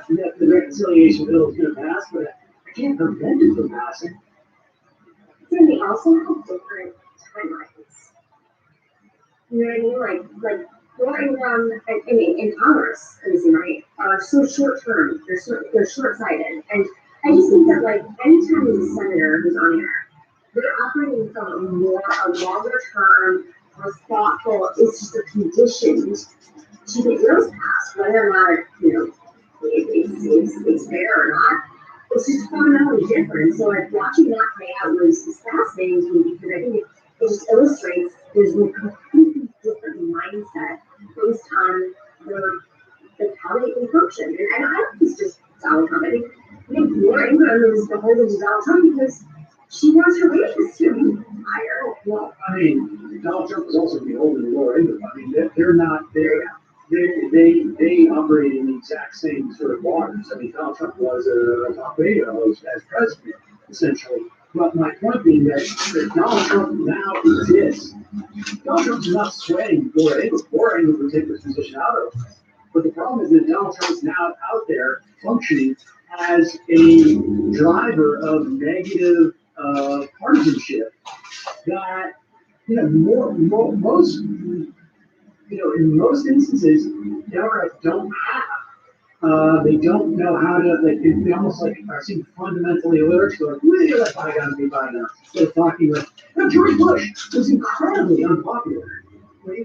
that the reconciliation bill is going to pass, but I can't prevent it from passing. And they also have different timelines. You know what I mean? Like your income and commerce, right, are so short term. They're short sighted, and I just think that like anytime there's a senator who's on air, they're operating from a longer term, more thoughtful. It's just a conditioned to get bills passed, whether or not it's fair or not. It's just fundamentally different. So like watching that play out was fascinating to me because I think it just illustrates there's a completely different mindset based on how they function. And I don't think it's just Donald Trump. I think Laura Ingraham is beholden to Donald Trump because she wants her wages to be higher. Well, I mean, Donald Trump is also beholden to Laura Ingraham. I mean, they're not there. They operate in the exact same sort of waters. I mean, Donald Trump was a talk radio host as president, essentially. But my point being that Donald Trump now exists. Donald Trump's not sweating Laura Ingraham. Laura Ingraham would take this position out of him. But the problem is that Donald Trump is now out there functioning as a driver of negative partisanship that, in most instances, Democrats don't have. They don't know how to, they almost are seem fundamentally illiterate. So like, we'll let bygones be bygones. Instead of talking like, George Bush was incredibly unpopular. Well, he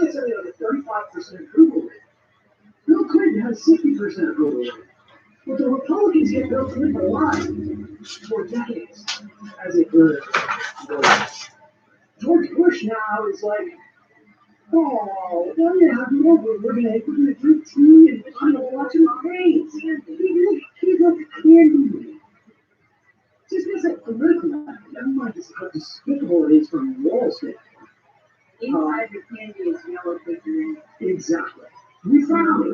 had something like a 35% approval rate. Bill Clinton had a 60% approval rate. But the Republicans hit Bill Clinton a lot for decades as a political. George Bush now is like, oh, yeah, we're gonna drink tea and I'm gonna watch him paint. He's like a candy. Just as a political matter, never mind just how despicable it is from Wall Street. Inside the candy is yellow paper. Exactly. We found it.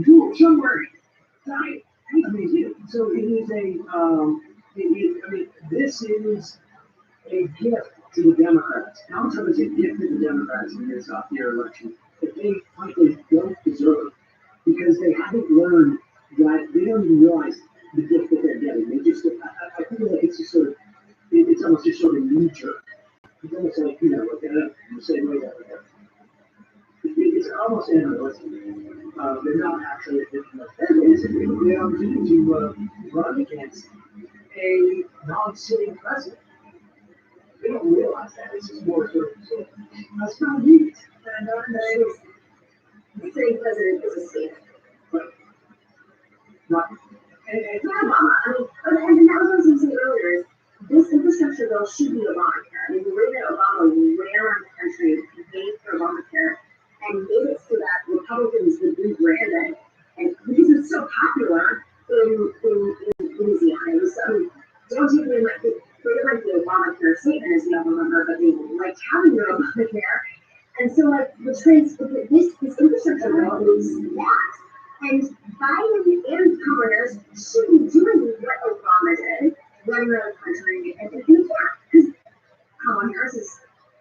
Do somewhere. Right. I mean, so it is this is a gift to the Democrats. Donald Trump is a gift to the Democrats in this off-year election that they frankly don't deserve because they haven't learned that they don't even realize the gift that they're getting. They just, I feel like it's just sort of, it's almost just sort of knee-jerk. It's almost like, look at it the same way that it's almost unrealistic. They're not actually thinking of the opportunity to run against a non-sitting president. They don't realize that. It's just more sort of, that's not neat. And the sitting president is a state. Right. It's not Obama. I mean, and that was what I was going to say earlier is this infrastructure bill should be Obamacare. I mean, the way that Obama ran around the country campaigning for Obamacare and made it so that Republicans would rebrand it, and because it's so popular in Louisiana. It was, don't take me like they didn't like the Obamacare statement, as we all remember, but they liked having their Obamacare. And so, like, this infrastructure bill is that. And Biden and Kamala Harris should be doing what Obama did, running around the country, and they can't, because Kamala Harris is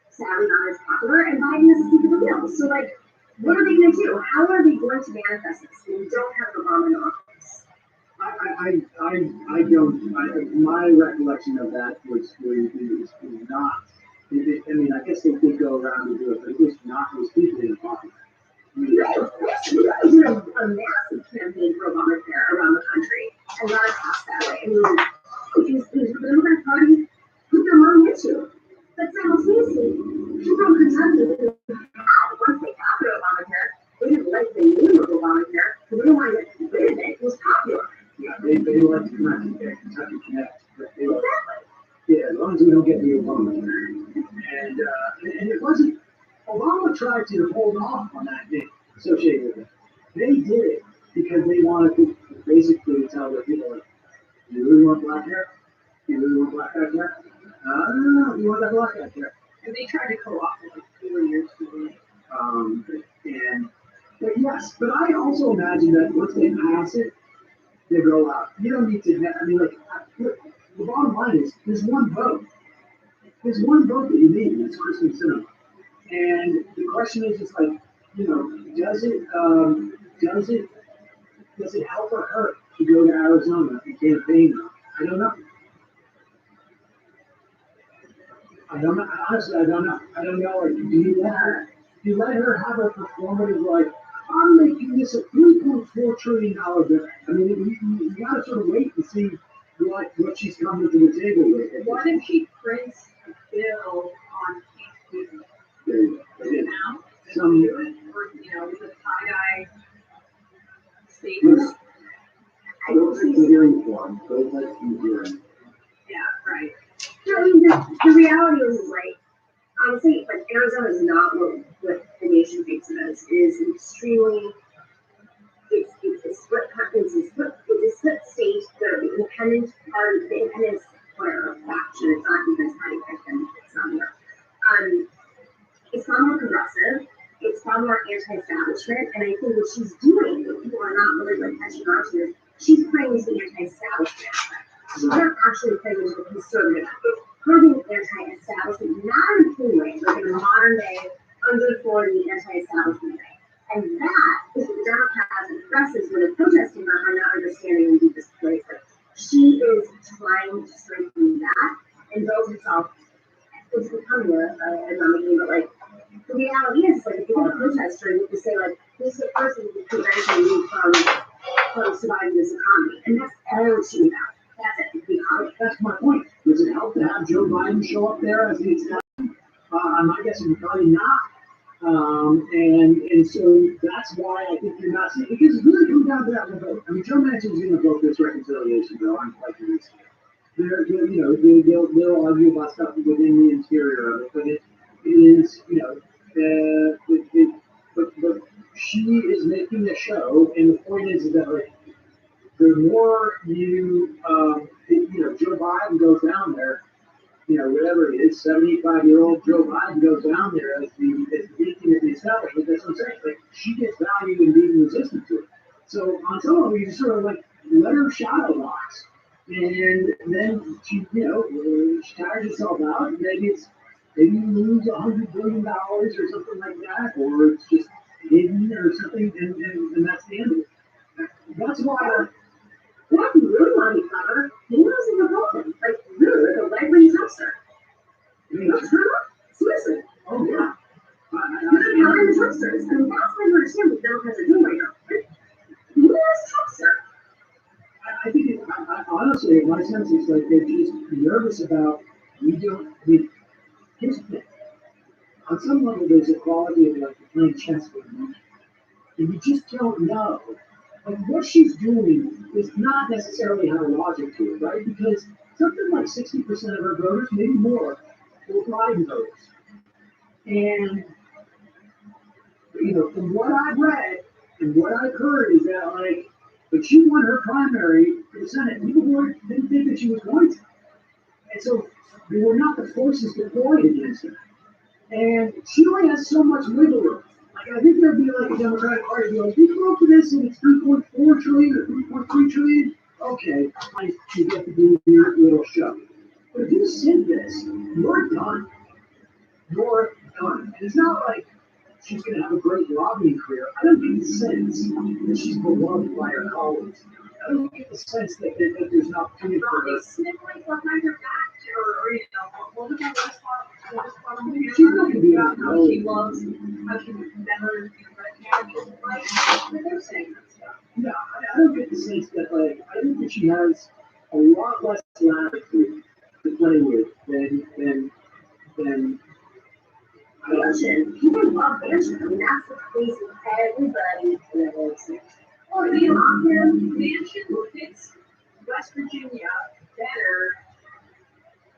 sadly not as popular, and Biden is a speaker of the bill. So, like, what are they going to do? How are they going to manifest this? We don't have Obama in office. I don't. My recollection of that was not. I mean, I guess they did go around and do it, but it was not. It was deeply unpopular. We did a massive campaign for Obamacare around the country and run it past that way. I mean, the Democratic Party put their money into it. But simultaneously, people in Kentucky once they got their Obamacare, they didn't like the name of Obamacare, because they didn't they like to come out and get Kentucky Connect, but they like, yeah, as long as we don't get the Obama. And it wasn't, Obama tried to hold off on that thing associated with it. They did it because they wanted to basically tell their people, like, you really want black hair? You really want black hair? No, you want that black hair. And they tried to co-opt it like 4 years too late. But yes, but I also imagine that once they pass it, they roll out. You don't need to, I mean, like, look, the bottom line is, there's one vote. There's one vote that you need, and it's Kristen Sinema. And the question is just like, you know, does it help or hurt to go to Arizona and campaign? I don't know. Honestly, I don't know. I don't know. Like, do you let her have a performative, like, I'm making this a $3.4 trillion bill? I mean, you gotta sort of wait and see what she's coming to the table with. What if she prints a bill on Thanksgiving? There you go. Now? Some, Do it, or, you know, with a tie-dye statement? I don't think the hearing form, those like the hearing. Yeah, right. I mean, the reality is, like, honestly, like, Arizona is not what the nation thinks of it as. It is an extremely, it's a split state. The independent party, the independent faction, it's not even party fiction, it's not here. It's far more progressive, it's far more anti-establishment, and I think what she's doing, what people are not really like catching on to, is she's playing into the anti-establishment aspect. She's not actually playing into the conservative aspect. It's putting anti-establishment, not in a cool way, like in a modern day, under 40 anti-establishment way. And that is what the Democrats and progressives, when they're protesting her, are not understanding in deepest place. Like, she is trying to strengthen that and build herself. It's becoming I'm not making, but like, the reality is, like, if you have a protester, you have to say, like, this is the person who's preventing you from surviving this economy. And that's all she's about. That's it, the economy. that's my point. Does it help to have Joe Biden show up there as the example? I'm guessing probably not. And so that's why I think you're not seeing, because it really comes down to that one vote. I mean, Joe Manchin's going to vote this reconciliation bill. I'm quite convinced. They'll argue about stuff within the interior of it, but it is, you know, but she is making a show, and the point is that, like, the more Joe Biden goes down there, you know, whatever it is, 75-year-old Joe Biden goes down there as the beacon of the establishment. That's what I'm saying. Like, she gets value in being resistant to it. So on some level, you just sort of like let her shadow box, and then she tires herself out. And maybe you lose $100 billion or something like that, or it's just hidden or something, and that's the end of it. That's why. Yeah, if you really want to be clever, he knows a Republican. Like, really, like a leg-brain toaster. No, turn up. Seriously. Oh, yeah. You're not having toasters. I mean, that's what I understand what Democrats are doing right now. He knows toaster. I think, honestly, my sense is like they're just nervous about, here's the thing. On some level, there's a quality of like playing chess with emotion. And you just don't know. Like, what she's doing is not necessarily have a logic to it, right? Because something like 60% of her voters, maybe more, were Biden voters. And, you know, from what I've read and what I've heard is that, like, when she won her primary for the Senate, people didn't think that she was going to. And so there were not the forces deployed against her. And she only has so much wiggle room. Like, I think there'd be like a Democratic Party be like, we come up with this and it's 3.4 trillion or 3.3 trillion. Okay, fine, you get to do your little show. But if you send this, you're done. You're done. And it's not like she's going to have a great lobbying career. I don't get the sense that she's beloved by her colleagues. I don't get the sense that there's an opportunity for her. Sniffling behind her back, or you know, what was that last one? She's not going to be About on how she loves, how she never like, they're saying that stuff. No, I don't get the sense that, like, I think that she has a lot less latitude to play with than Manchin. People love Manchin. I mean, that's the place that everybody lives. Well, you know, Manchin fits well West Virginia better,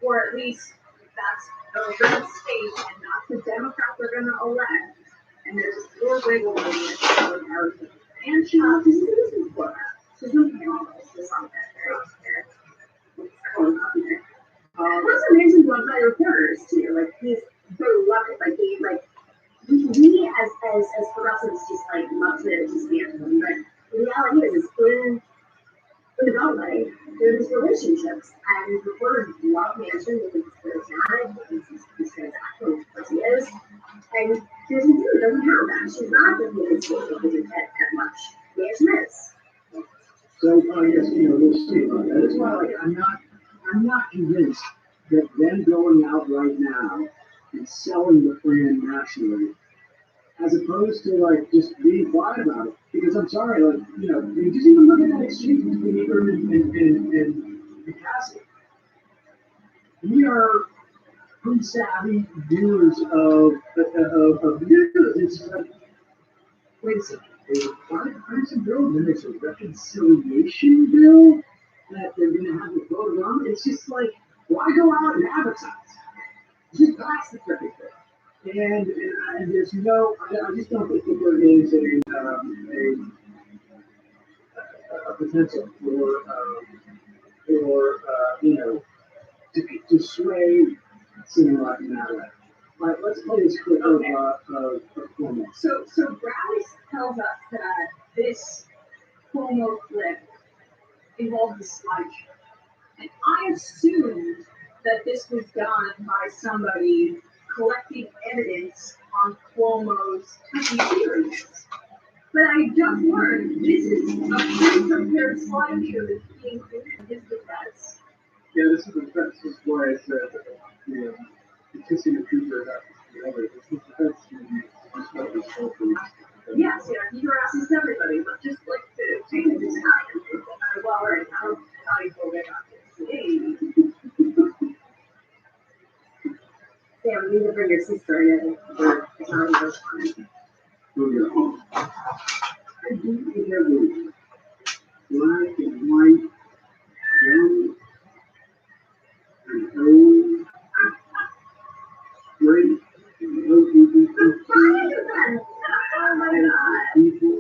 or at least that's a red state and not the Democrats are going to elect. And there's more wiggle room in Arizona. And she wants to do this before. She's looking at all this. This on that. Plus, I mentioned one of my reporters too. Like he's beloved. Like we as progressives just like love to stand for them. But the reality is in the Beltway, there are these relationships, and reporters love management because it's charismatic, because he's transactional, because he is. And here's the dude who doesn't have that. She's not the biggest at much. Management is. So I guess we'll see about that. That's why I'm not convinced that them going out right now and selling the plan nationally, as opposed to just being quiet about it. Because I'm sorry, you just even look at that exchange between Eber and Cassie. We are pretty savvy viewers of news. It's like, wait a second. There's a bipartisan bill, then there's a reconciliation bill that they're going to have to vote on. It's just like, why go out and advertise? Just pass the freaking thing. And there's no, I just don't think that there is a potential to sway cinema in that way. All right, let's play this clip of Cuomo. So Bradley tells us that this Cuomo clip involved the slideshow. And I assumed that this was done by somebody collecting evidence on Cuomo's touchy theories. But I just learned this is a pre-prepared slideshow that's being included in his defense. Yeah, this is the defense. This is why I said, the kissing the truth or not. This is the defense. Yes, he harasses everybody, but just like to take this time. Well, all right, how you go back on this? Hey. Sam, you need to bring your sister in for Italian restaurant. I do every black and white, young and old, straight and LGBT Oh my God. people,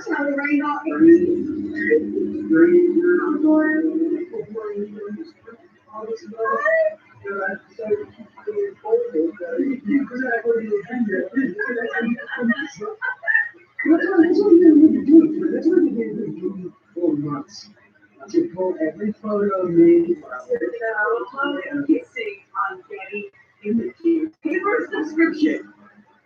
Charlie Rainbow. all this stuff. That's what you did for months. To pull every photo of me. Kissing on Getty Images. Paper's description.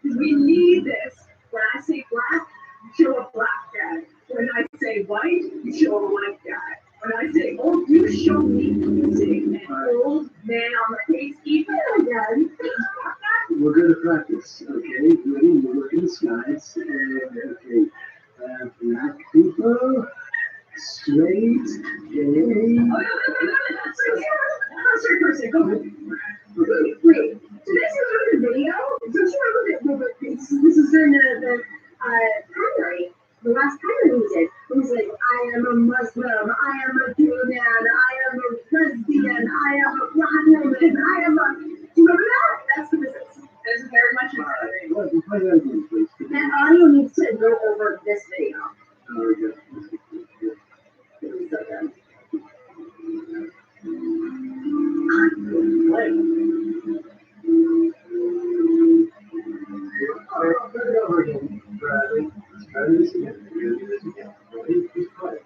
We need this. When I say black, you show a black guy. When I say white, you show a white guy. When I say old, you show me kissing an old man on the face. Even again. We're going to practice, okay? Ready? We're working the skies. And, okay. Black people, straight, gay. Sorry, go ahead. Wait. So this is from the video? Don't you remember that this is during the primary, the last primary we did. It was like, I am a Muslim, I am a gay man, I am a lesbian, I am a black woman, I am a... Do you remember that? That's what this is. There's very much in Play that again, please. That audio needs to go over this video. Okay. It was so good. Play. Over again, Bradley. Try this again. Ready? Just play.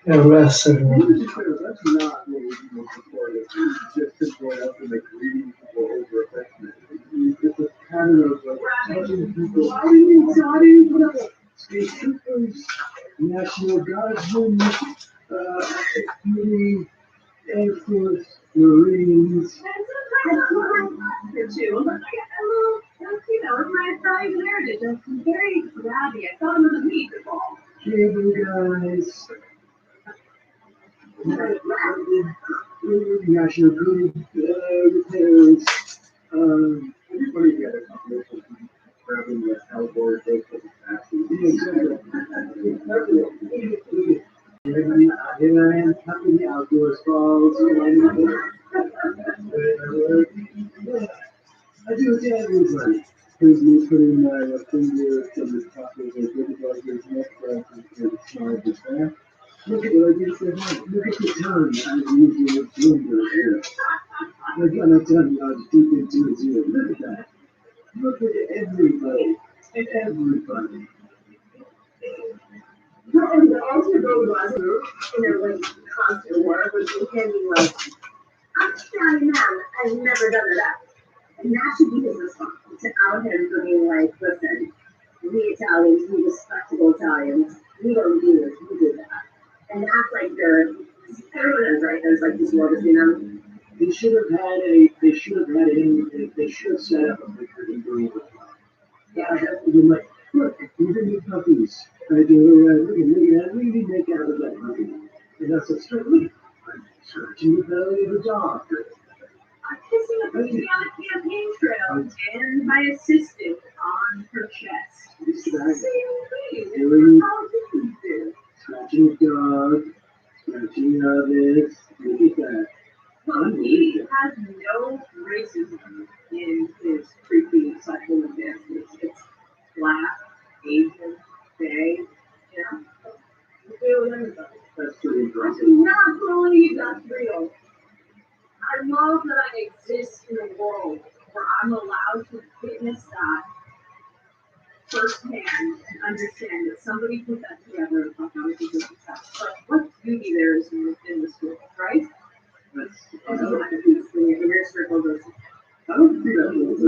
Arrest everyone. That's not what we do before this. Just to go up and greeting people over affectionate. It's a pattern of touching people. Why do you put up state troopers, National Guardsmen, community, Air Force, Marines. For two. I got a little, you know, my Italian heritage. I'm very grabby. I thought it was a meatball. Cable guys. National Grid repairs. Everybody got a couple of them grabbing the outboard, those couple of passes. Here I am, cutting the outdoor stalls. I do it to everybody. Here's me putting my finger from the top of the good dog's neck right to the smile just there. Look at what I did for him. Look at the tongue. I was using a finger here. Look at my tongue. I was deep into his ear. Look at that. Look at everybody. And everybody. And the answer really was, like constant war, which you can be like, I'm an Italian man, I've never done that. And that should be his response, to out him for being like, listen, we Italians, we respectable Italians, we don't do this, we do that. And that's like everyone is right, there's like this war between them. They should have set up a picture in doing it. Yeah, they've been like, look, these are new puppies. I do, look at that, we need to make out of that puppy. And that's a straight look. I'm searching the belly of a dog. I'm kissing a pussy on a campaign trail and my assistant on her chest. It's that. Same thing. Doing- How do you Scratching the dog, scratching this, look at that. Well, he has no racism in his creepy sexual advances. It's black, Asian, gay, you know? He's real with everybody. That's pretty I impressive. cannot believe that's real. I love that I exist in a world where I'm allowed to witness that firsthand and understand that somebody put that together and thought that was a good success. But what beauty there is in this world, right? And so what happens when your inner circle goes, I don't think that was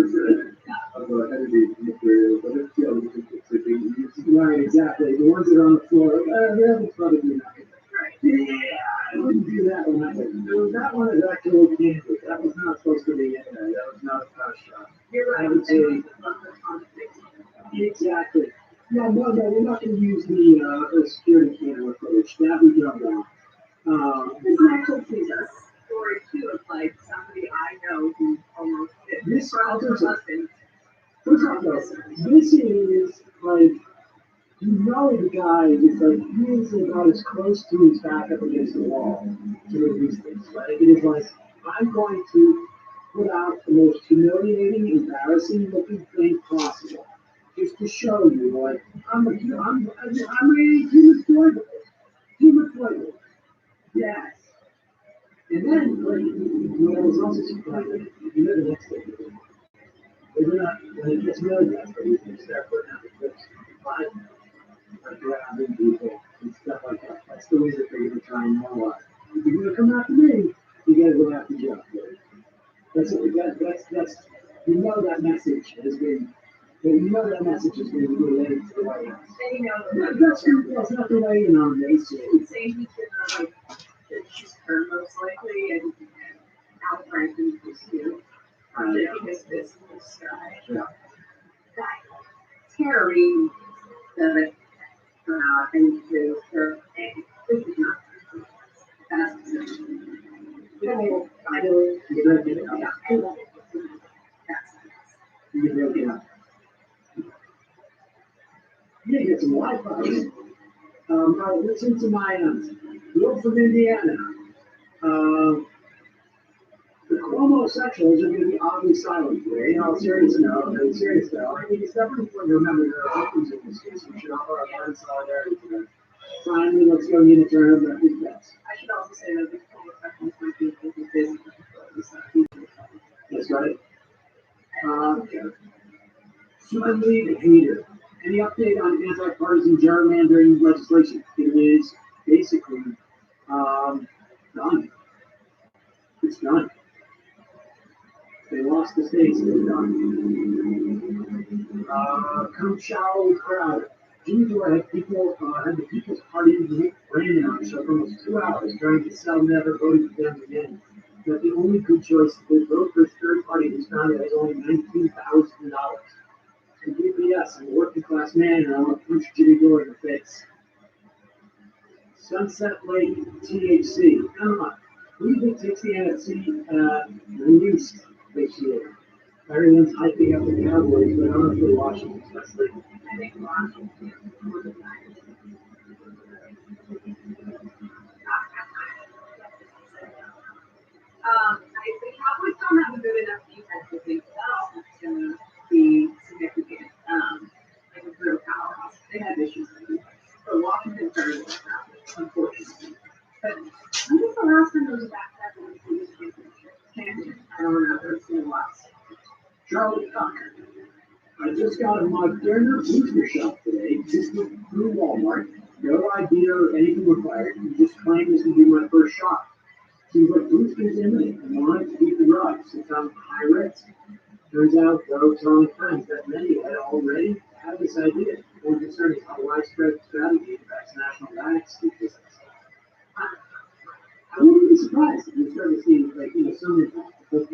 of heavy material, but it's still it's a big use. Right, exactly. The ones that are on the floor, they'll probably do nothing. Right. Yeah, I wouldn't do that one. That one is actually canvas. That was not supposed to be in there. That was not a fast shot. You're right. I would say exactly. No, we're not going to use the security camera footage. That we don't want. this is actually Jesus. Story too of like somebody I know who almost did. This From her husband. First off, though, this is like, the guy is like, he is about as close to his back up against the wall to release this, right? It is like, I'm going to put out the most humiliating, embarrassing looking thing possible, just to show you, like, I'm a human foible. Human foible. Yes. And then, like, what I was also surprised, the next thing. They're not, when it gets really desperate, you can start putting out the clips, like grabbing people and stuff like that. That's the way that they're going to try and know us. If you're going to come after me, you got to go after Jeff. That's that message has been, that message has been relayed to the White House. And you know, That's not the way, they say. saying he's gonna like she's her most likely and outright was too. Because this guy. Yeah. Terry, the and to her, this is not. That's I know. You better get it out. That's. You better get it out. You need to get some Wi-Fi. Now listen to my Bill from Indiana. The homosexuals are going to be oddly silent today. In all seriousness, I think it's definitely important to remember there are victims in this case. We should offer our heart and solidarity to them. Finally, let's go unitarily and big bets. I should also say that the homosexuals might be thinking business. That's right. Human League hater. Any update on anti-partisan gerrymandering legislation? It is basically done. It's done. They lost the states. They're done. Come shallow crowd. Jimmy Dore had the People's Party ran down the show for almost 2 hours trying to sell never voted for them again. But the only good choice is vote for a third party who's found it has only $19,000. Complete BS. I'm a working class man and I want to punch Jimmy Dore in the face. Sunset Lake THC. Come on. Who do you think takes the NFC least this year? Everyone's hyping up the Cowboys, but I don't know if they're watching, especially. I think Washington for the Giants. The Cowboys don't have a good enough defense to think that's going to be significant. Like a real powerhouse. They have issues with defense. But Washington's very well rounded, unfortunately. But when was the last time there was a back-to-back World Series championship? I don't remember. It's been a while. Charlie Cook. I just got a Moderna booster shot today, just through Walmart. No idea or anything required. You just claim this will be my first shot. Seems like boosters imminent and wanted to beat the drugs since I'm high risk. Turns out, though, telling friends that many had already had this idea. More concerning how widespread strategy affects national vaccine visits. I wouldn't be surprised if you start to see, like, some of the,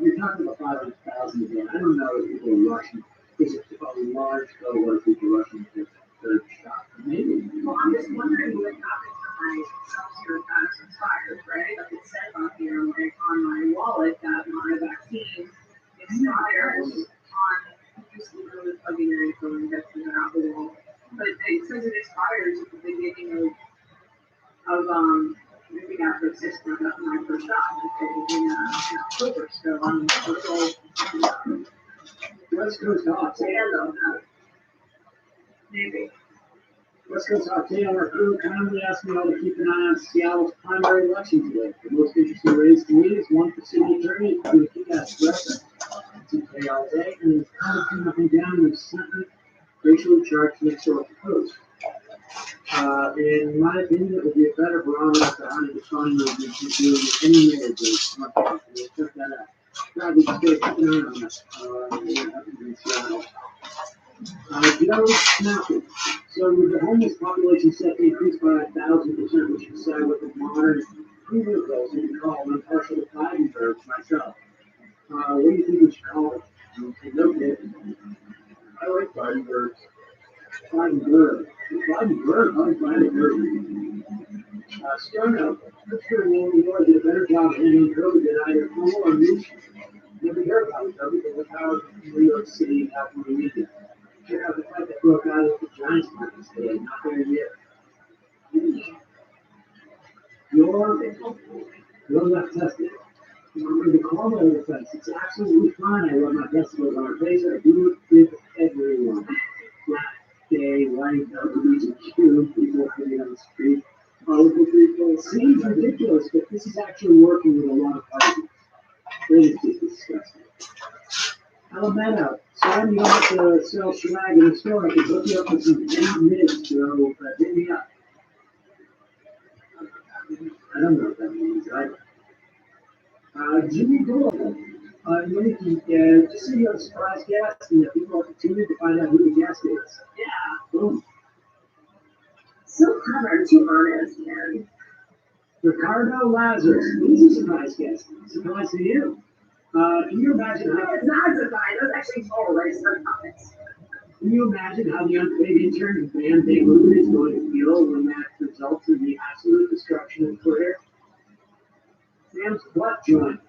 you're talking about 500,000 again. I don't know if people are rushing. There's a large cohort of people rushing to get their shot. Maybe. Well, I'm just wondering what happens when my self-serve tax expires, right? Like it says on here, like on my wallet, that my vaccine expires on, just literally plugging your info and get it out the wall. But it says it expires at the beginning of maybe after 6 months after my first shot, in October. So I'm also West Coast Hawks. maybe. West Coast Hawks. Our crew kindly asked me all to keep an eye on Seattle's primary election today. The most interesting race to me is one for city attorney, who the kick-ass aggressor. TK all day, and it's kind of coming down to something racially charged next door post. In my opinion, it would be a better barometer for how to define what we should do in any marriage or we'll check that out. Probably just keep an eye on that. Joe Snappy. So with the homeless population set to increase by 1,000%, we should decide what the modern criminal goals we can call an impartial Biden myself. What do you think we should call it? No kidding. I like Biden birds. Biden bird. Biden bird. I like Biden bird. Sterno. I'm sure New York did a better job handling COVID than either Cuomo or Newsom. Never hear about it, though, because of how New York City happened to media. Check out the fight that broke out at the Giants practice today. Not there yet. You're not tested. Remember the Cuomo defense. It's absolutely fine. I rub my testicles on my face. I do it with everyone. Black, gay, white, LGBTQ, people living on the street. Political people. It seems ridiculous, but this is actually working with a lot of parties. It is just disgusting. Alameda. Sam, you don't have to sell swag in the store. I can hook you up with some cheap mids, so hit me up. I don't know what that means either. Jimmy Dore. Just so you have a surprise guest, and people have to tune in to find out who the guest is. Yeah. Boom. So clever, too honest, man. Ricardo Lazarus. He's a surprise guest. Surprise to you. Can you imagine how? It's not a surprise. It was actually total race for comments. Can you imagine how the unpaid intern of Van Damme is going to feel when that results in the absolute destruction of Twitter? Sam's butt joint.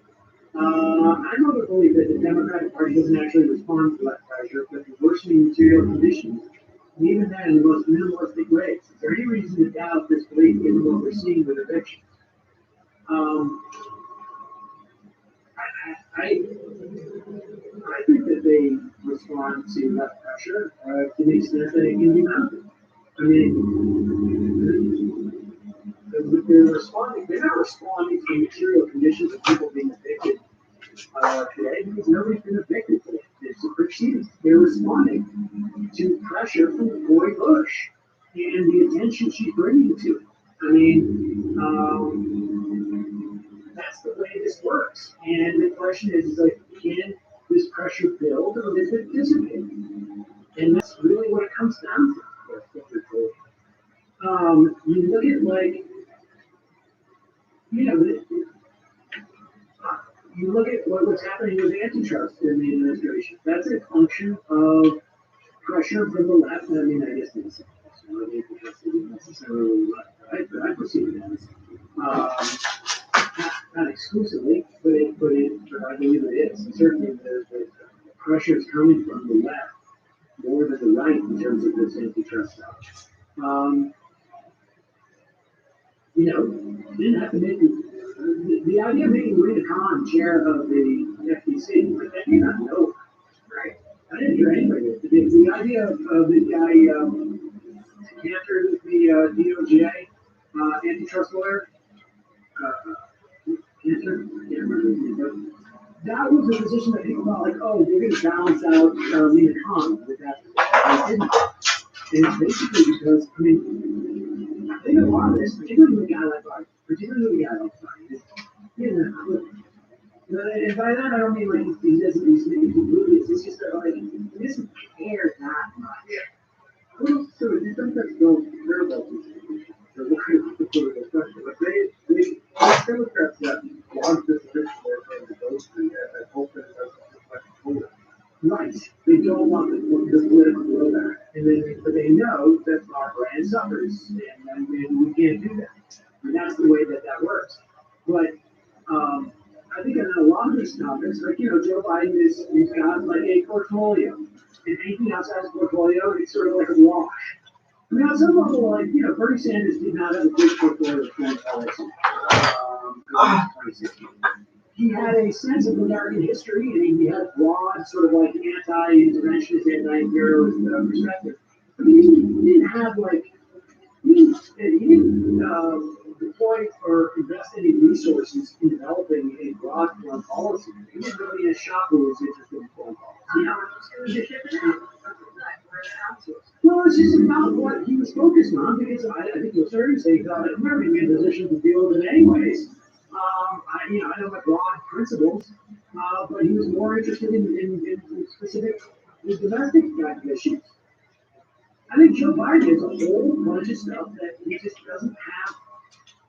I'm of the belief that the Democratic Party doesn't actually respond to that pressure, but the worsening material conditions, and even then in the most minimalistic ways. Is there any reason to doubt this belief given what we're seeing with evictions? I think that they respond to that pressure to the extent that it can be mounted. I mean, they're not responding to material conditions of people being evicted today because nobody's been evicted today. It's a proceedings. They're responding to pressure from Cori Bush and the attention she's bringing to it. I mean, that's the way this works. And the question is like, can this pressure build or does it dissipate? And that's really what it comes down to. You look at like, you know, you look at what's happening with antitrust in the administration. That's a function of pressure from the left. I mean, I guess it's not antitrust isn't necessarily left, right? But I perceive it as not exclusively, but I believe it is. And certainly, the pressure is coming from the left more than the right in terms of this antitrust stuff. You know, didn't have to make the idea of making Rita Khan chair of the FTC, like, I did not know, right? I didn't hear anybody. The idea of the guy, Cantor, the DOJ antitrust lawyer, Cantor, I can't remember his name, but that was a position that people thought, like, oh, they're going to balance out Rita Khan with that position. They didn't. And it's basically because, I mean, I think a lot of this, particularly with a guy like Biden, he doesn't have a clue. And by that, I don't mean like he doesn't, he's oblivious. It's just that, like, he doesn't care that much. Well, so you sometimes don't care about these issues. So this is the political question. But the Democrats that want this election they're trying to go through and hope that it doesn't reflect voters. Right. They don't want the political blowback. But they know that our brand suffers, and we can't do that. And that's the way that works. But I think in a lot of these topics, like, you know, Joe Biden he's got like a portfolio. And anything outside his portfolio, it's sort of like a wash. I mean, on some level, like, you know, Bernie Sanders did not have a big portfolio of foreign policy. 2016. He had a sense of American history, and he had a broad, sort of like anti-interventionist, anti-imperialist perspective. But he didn't have like, he didn't deploy or invest any resources in developing a broad foreign policy. He was really a shop who was interested in foreign policy. Well, it's just about what he was focused on, because I think to a certain extent he thought, I'm never going to be in a position to deal with it anyways. I know my broad principles, but he was more interested in specific domestic kind of issues. I think Joe Biden has a whole bunch of stuff that he just doesn't have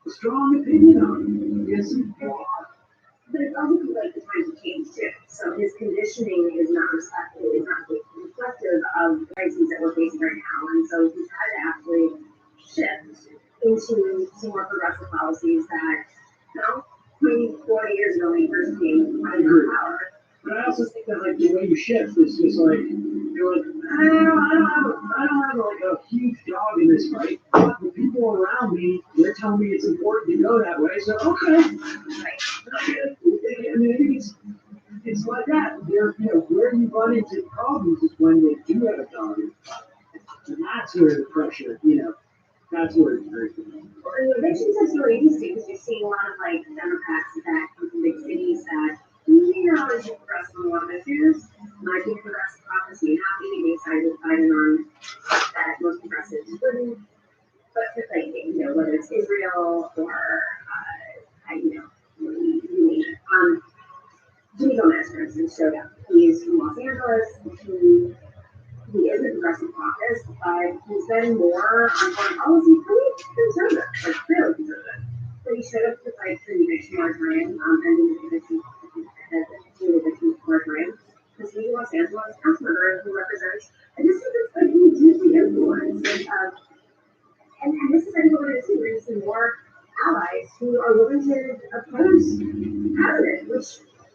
a strong opinion on. He has some broad. But it's also like the times have changed too. So his conditioning is not reflective of the crises that we're facing right now. And so he's had to actually shift into some more progressive policies that, you know, maybe 40 years ago when he first came into power. But I also think that, like, the way you shift is just like, you're like, I don't have like a huge dog in this fight. But the people around me, they're telling me it's important to go that way. So okay, right. I mean, I think it's like that. They're, you know, where you run into problems is when they do have a dog in the fight, and that's where the pressure, you know, that's where it's very good. Well, and the elections is really interesting because you're seeing a lot of like Democrats that come from big cities that maybe not as progressive on a lot of issues. Might be progressive caucus, may not be. They decided to fight on that most progressives wouldn't. But for like, you know, whether it's Israel or, you name it. Jimmy Gomez, for instance, showed up. He's from Los Angeles. He is a progressive caucus, but he's been more on foreign policy, pretty conservative, like fairly conservative. So he showed up to fight for the eviction moratorium, ending the eviction moratorium, because he's a Los Angeles council member who represents a district that's like deeply influenced. And this is, I think, what we're going to see. We're going to see more allies who are willing to oppose president, which,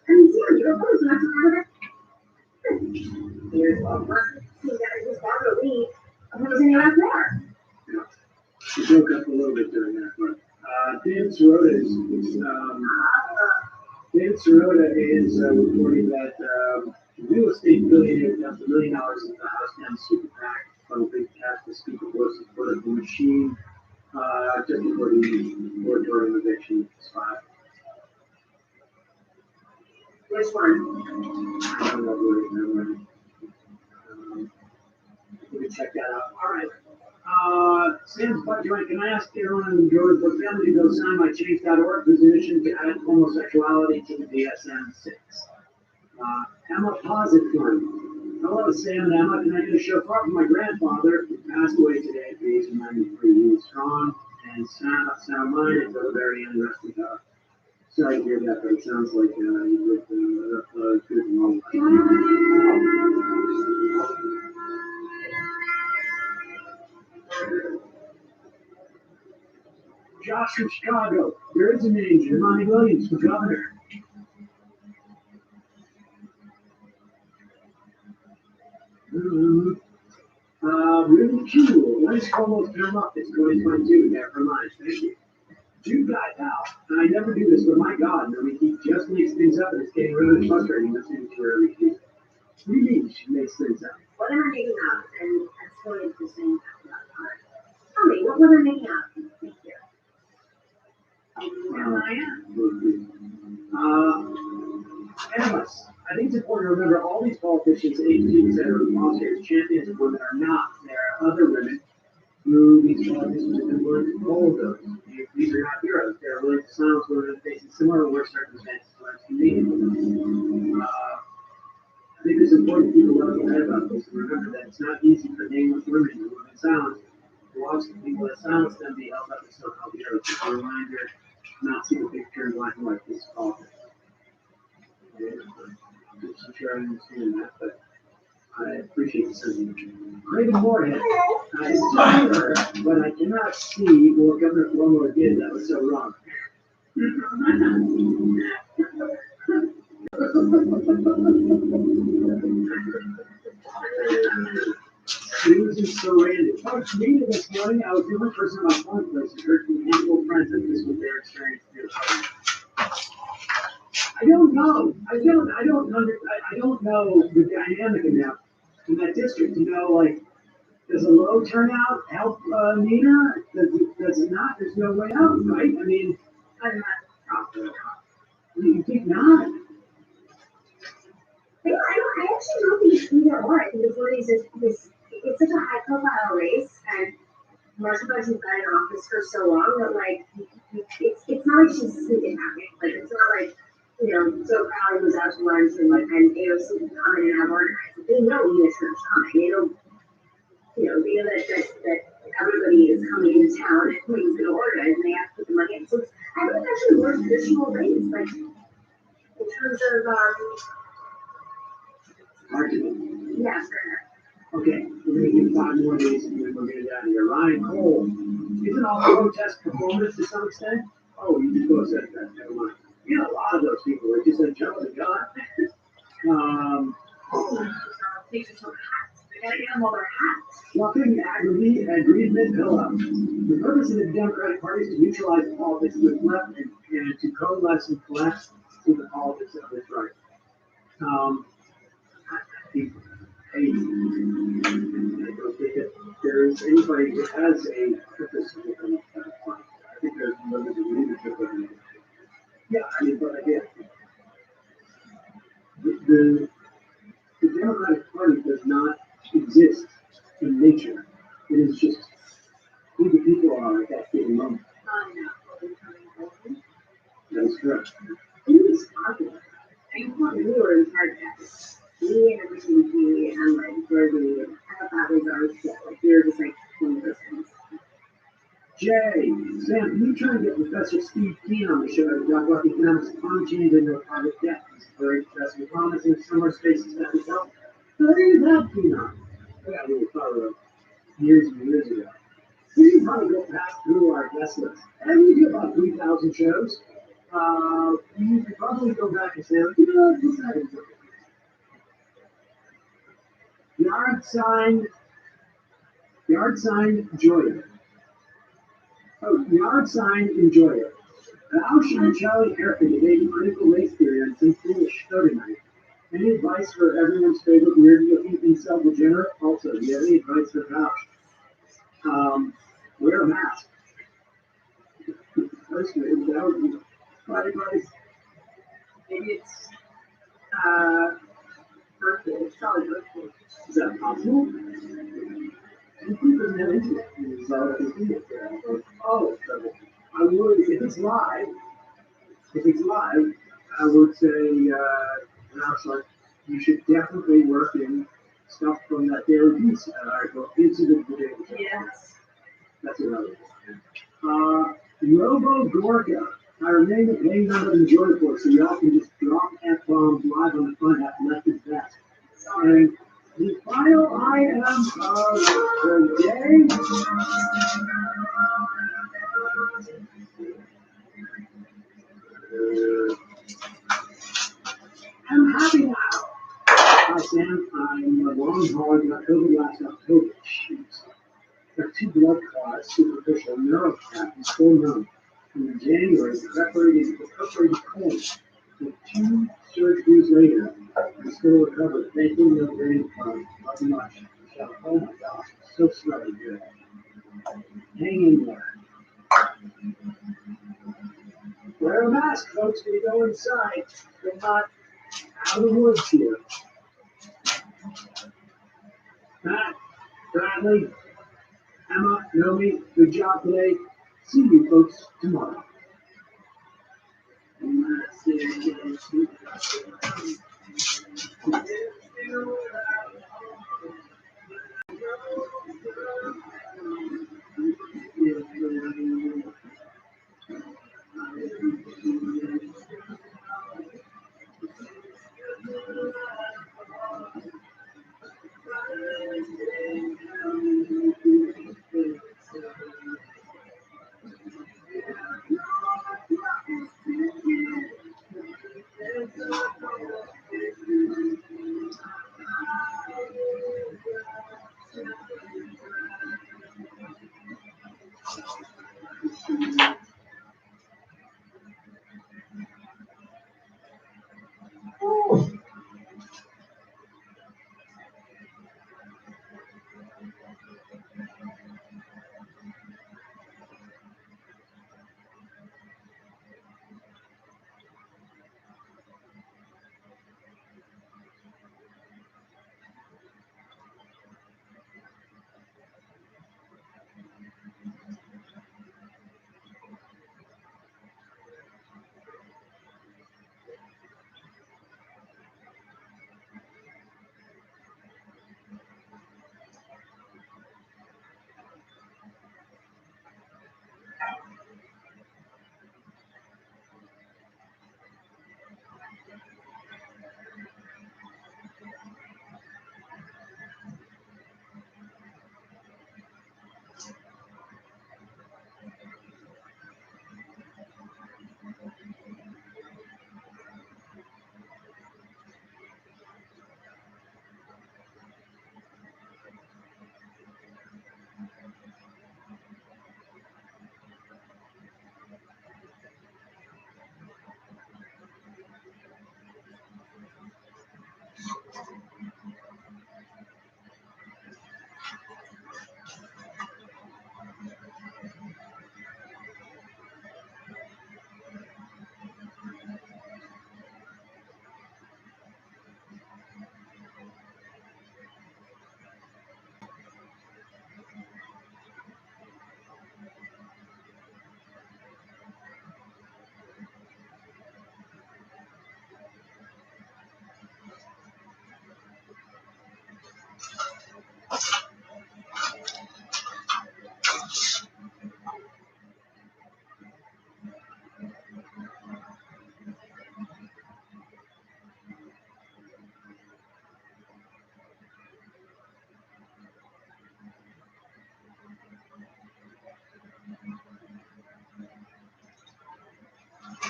I mean, yeah, you're opposed, and that's what here's well, just Barbara Lee opposing you out there. Yeah. You broke up a little bit during that, but David Sirota is reporting that real estate billionaire dumped $1 million into the House Down super PAC from a big cash to speak of what's the political machine just before the moratorium eviction spot. Which one? I don't know where it is. We can check that out. All right. Sam's Butt Joint, can I ask everyone in the Georgia Book family to go sign my change.org position to add homosexuality to the DSM-6? Emma Positron. Hello, Sam and Emma. Can I get a chauffeur from my grandfather who passed away today at the age of 93? He was strong and sound mind until the very end. Rest in power. Sorry to hear that, but it sounds like you lived a good long life. Josh from Chicago. There is a name, Jumaane Williams for governor. Really cool. What is Cuomo's term up? It's 2022. Yeah, for mine. Thank you. Dude got out, and I never do this, but my God, I mean, he just makes things up, and it's getting really frustrating listening to her every day. What do you mean she makes things up? What am I making up? And that's so interesting about that. Tell me, what were they making up? Thank you. Animals. I think it's important to remember all these politicians, AGs, that are imposters, champions of women are not. There are other women who these politicians have been willing to hold those. These are not heroes. They're willing to silence women facing similar or worse circumstances when it's convenient. I think it's important people let their head about this and remember that it's not easy for nameless women who have been silenced to watch the people that silence them be held up as so-called heroes. It's a reminder to not see the picture in black and white. This is politics. I'm sure I understand that, but I appreciate the sentiment. Craven Moorhead. I saw her, but I cannot see what Governor Cuomo did that was so wrong. Susan Sarandon. Folks, meeting this morning, I was the only person in my phone place who heard from a handful of friends that this was their experience too. I don't know. I don't know the dynamic enough in that district to know, like, does a low turnout help Nina? Does it not? There's no way out, right? I mean, I'm not probably not. you think not? I actually don't think it's either or. I think it's one of these, it's such a high profile race, and Marcia Bush's been in office for so long that, like, it's not like she's sneaking hacking. Like, it's not like, you know, Joe Crowley was out to lunch and, like, and AOC coming and have organized. They know Nina's going to shine. They know, you know, they know that everybody is coming into town and who's going to organize, and they have to put the money in. So it's, I think it's actually a more traditional race, like, in terms of, Argument. yeah, sure. Okay, we're gonna do 5 more days and then we're gonna get out of here. Ryan Cole. Isn't all protest performance to some extent? Oh, you just both said that, never mind. You know, a lot of those people are just like jumping the gun. These are some hats. They gotta get them all their hats. Fluffing agreement pillow. The purpose of the Democratic Party is to neutralize politics with left and to coalesce and collapse to the politics of its right. I don't think that there is anybody who has a purpose in the Democratic Party. I think there's limited leadership of it. Yeah, I mean, but again, the Democratic Party does not exist in nature. It is just who the people are at that given moment. That is correct. He was popular. We were in charge of it. Me and everything and like Jersey and I thought that was our shit. Like we were just like one persons. Jay, Sam, can you try to get Professor Steve Keen on the show to talk about economics of climate change and their private debt? He's very interested in promising similar spaces that we help. But they didn't have Keen on. I got a little thought of years and years ago. We can probably go past through our guest list. And we do about 3,000 shows. You could probably go back and say, like, you know, this happens. Yard sign Joya. Oh, yard sign Enjoyer. How should Charlie Erica debate critical race theory on some foolish show tonight? Any advice for everyone's favorite weird-looking incel degenerate? Also, do you have any advice for Vouch? Wear a mask. Personally, that would be my advice. Maybe it's birthday. It's probably birthday. Is that possible? Who doesn't have internet? Oh, I would, if it's live, I would say, like, you should definitely work in stuff from that Daily Beast article into the Daily Show. Yes. That's another one. Robo Gorga. I remain a paying member of the Joy Report, so y'all can just drop F-bombs live on the front half left is best. And the final item of the day. I'm happy now. Hi Sam, I'm a long haul. I got COVID last October. Shoot. Got 2 blood clots, superficial neuropathy, still numb. In January, perforated colon. With 2 surgeries later, I'm still recovered. Thank you, no brain fun. Not much. Oh my gosh, so smelly good. Hang in there. Wear a mask, folks, when you go inside. We're not out of the woods here. Matt, Bradley, Emma, Naomi, good job today. See you folks tomorrow.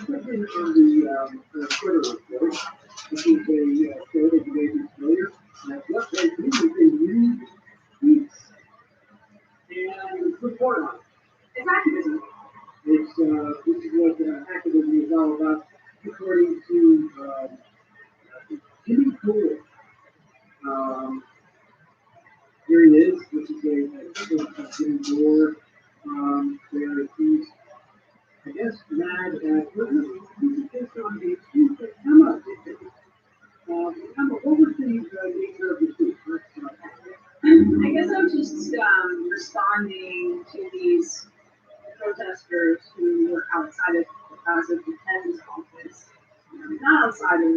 Quickly on the Twitter report, this is a show that you may be familiar. What they do is they read tweets and report on it. It's activism. This is what activism is all about, according to Jimmy Cool. Here he is. This is a Jimmy Moore, where he's, I guess, mad at, this is based on a tweet that Emma did. Emma, what was the nature of the tweet? I guess I'm just responding to these protesters who were outside of the President's office. Not outside of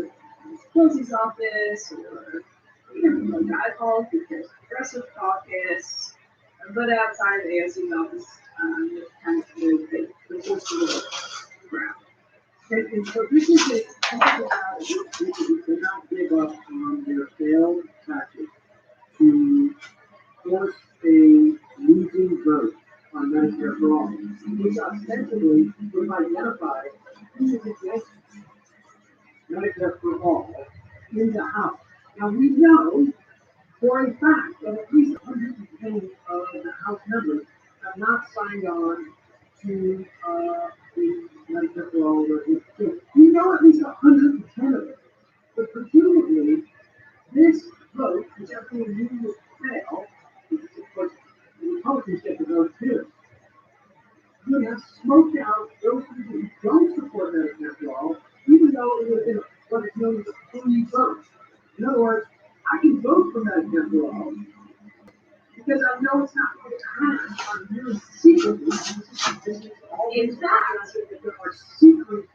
Pelosi's office or even from Guy because Progressive Caucus, but outside of the AOC's office, it's kind of the just a little ground. And so this is a, they cannot give up on their failed tactic to force a losing vote on Medicare for all, which ostensibly would identify who is against Medicare for all in the House. Now we know for a fact that at least 110 of the House members have not signed on to the Medicare for all. So we know at least 110 of them. But presumably, this vote, which everyone knew would fail, because of course the Republicans get the vote too, would have smoked out those people who don't support Medicare for all, even though it would have been what is known as a free vote. In other words, I can vote for Medicare for all because I know it's not going to crash on really secretly. In fact, That there are secret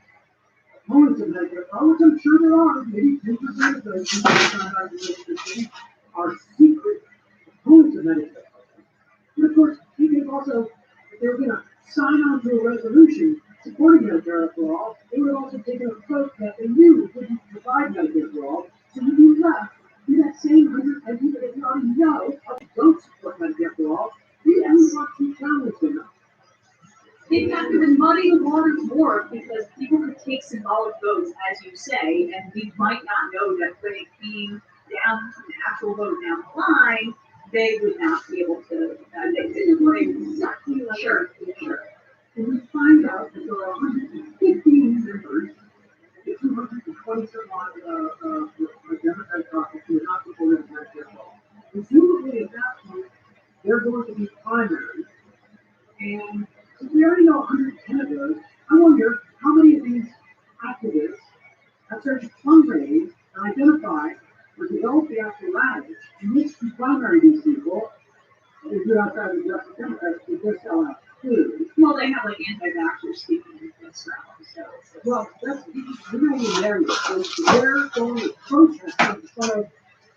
opponents of Medicare for all, which I'm sure there are, maybe 10% of those people are secret opponents of Medicare for all. And of course, you can also, if they were going to sign on to a resolution supporting Medicare for all, they would also take an approach that they knew wouldn't provide Medicare for all, so you'd be left with that same 110 people that you already know don't support Medicare for all. You only want to challenge them. in fact, it would muddy the waters more because people could take symbolic votes, as you say, and we might not know that when it came down to an actual vote down the line, they would not be able to. This is what exactly like Sure. and we find out that there are 115 members, the 220 some odd Democratic caucus who are not supporting Medicare for all. Presumably at that point, they're going to be primaries. And since we already know 110 of those, I wonder how many of these activists have started to fundraise and identify or develop the apparatus in which to primary these people. If you're outside of the Justice Democrats, they just sell out too. Well, they have like anti-vaxxers speaking in this round, so. Well, that's, we're not even there yet. So they're going to protest in front of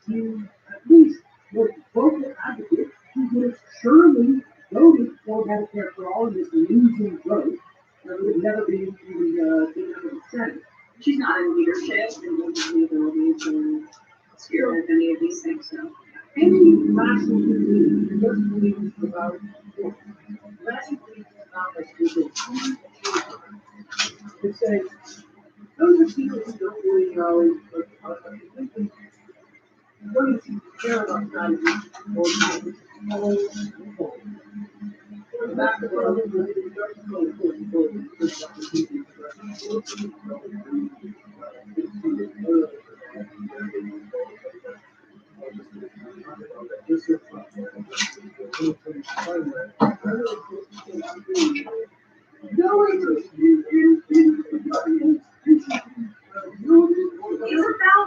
you, at least, with vocal advocates who would surely voted for Medicare for all in this losing vote. That would never be even, didn't have a Senate. She's not in leadership and doesn't have the ability to spearhead any of these things, so. Any rational conclusion, it doesn't believe about, rational conclusion is not like people to say, those are people who don't really know, but are thinking, going to care about strategy or back to what I was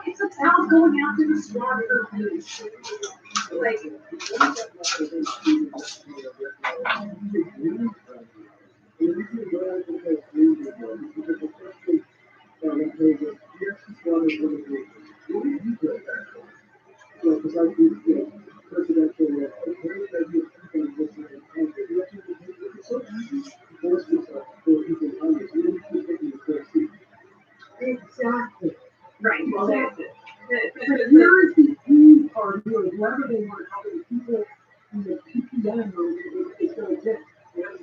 It's about going after the stronger. Like, Exactly. right, well, that's Exactly. it. But here is the key part, or whatever they want to call it, the people in the PPM or it's going to exist.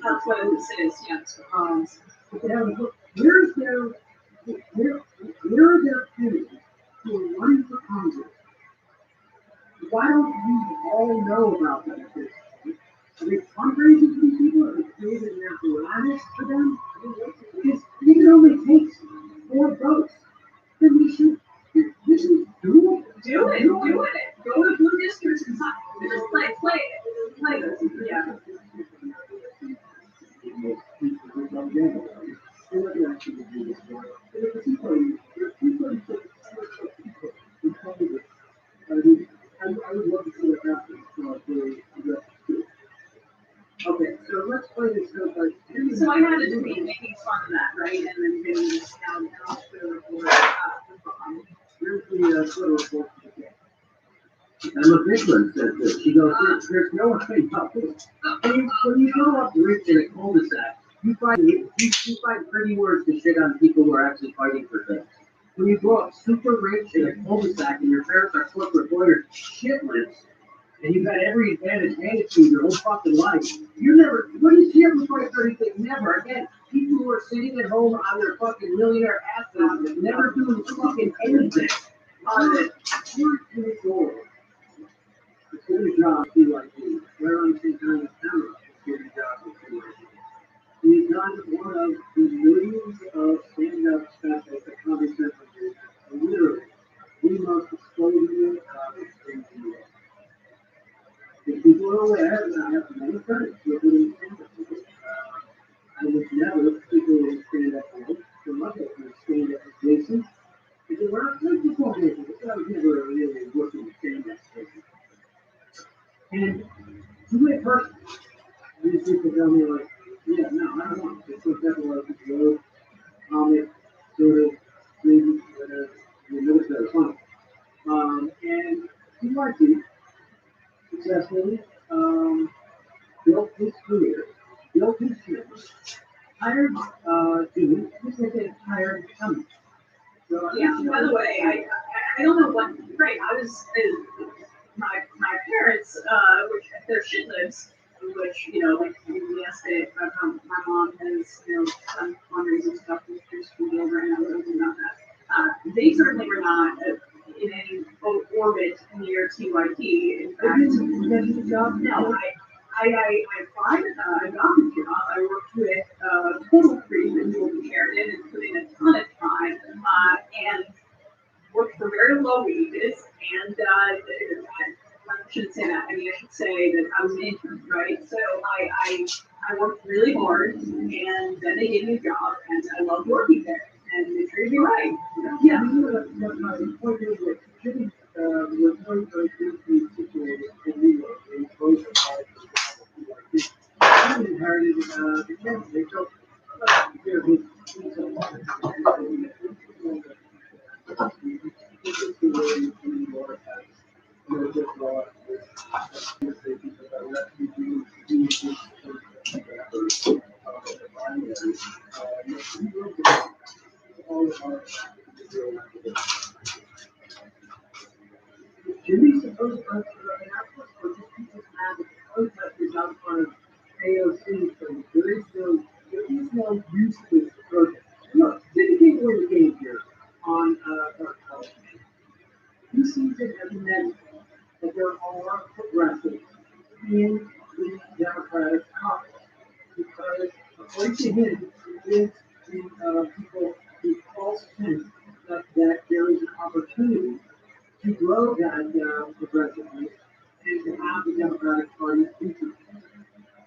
That's what it is, yes. But they have a look, where are their candidates who are running for Congress? Why don't we all know about them at this point? Are they fundraising for these people? Are they creating an apparatus for them? Because if it only takes 4 votes, then we should do it. Do it. Go to blue districts and talk, just play it, yeah. Okay, so let's play this. So I had a tweet making fun of that, right, and then getting this down to the report, Here's the Twitter report. Emma Bigland says this. She goes, there's no way about this. When you grow up rich in a cul-de-sac, you find pretty words to shit on people who are actually fighting for things. When you grow up super rich in a cul-de-sac and your parents are corporate lawyers, shitless, and you've had every advantage handed to you your whole fucking life, you never, what do you see every 20, 30 thing? Never again. People who are sitting at home on their fucking millionaire assets, never doing fucking anything. You're in the door. It's a good job, be like you. Where on St. John's camera, it's a good job, be like you. He's not one of the millions of stand-up specials that Comedy Central produces. Literally, the most explosive comics in the world. If people are aware that I have many friends who are doing stand-up. I was never particularly stand-up world, so much of my stand-up adjacent. Because we're not like this one business, I was never really working with stand-up spaces. And to a person, these people tell me like, yeah, no, I don't want it. It's like that like road comic sort of thing, whatever. You know, it's very funny. And PYT successfully built his career, built his gym, hired Jimmy, just like they hired Tommy. So Yeah, by the way, I don't know what, right, I was, my parents, which they're shitless, which, you know, like, yesterday, my mom has, you know, done fundraising stuff with her school over and I was thinking about that. They certainly were not in any orbit near TYT. In fact, the job? no, I applied, I got the job, I worked with, Total Freak and Jordan Sheridan and put in a ton of time, and worked for very low wages, and I shouldn't say that. I mean, I should say that I was an intern, right? So I worked really hard, and then they gave me a job, and I loved working there, and they treated me right. Yeah, my point is that Jimmy was very, very briefly situated in New York, in close to PYT. He inherited the camp. They took Jimmy's supposed to go to the Minneapolis, but just people have the protesters out front of AOC, so there is no use to this protest. Look, Jimmy can't win the game here on television. He sees it as a negative that there are progressives in the Democratic caucus because, according to him, it gives the people the false sense that there is an opportunity to grow that progressiveness and to have the Democratic Party's future.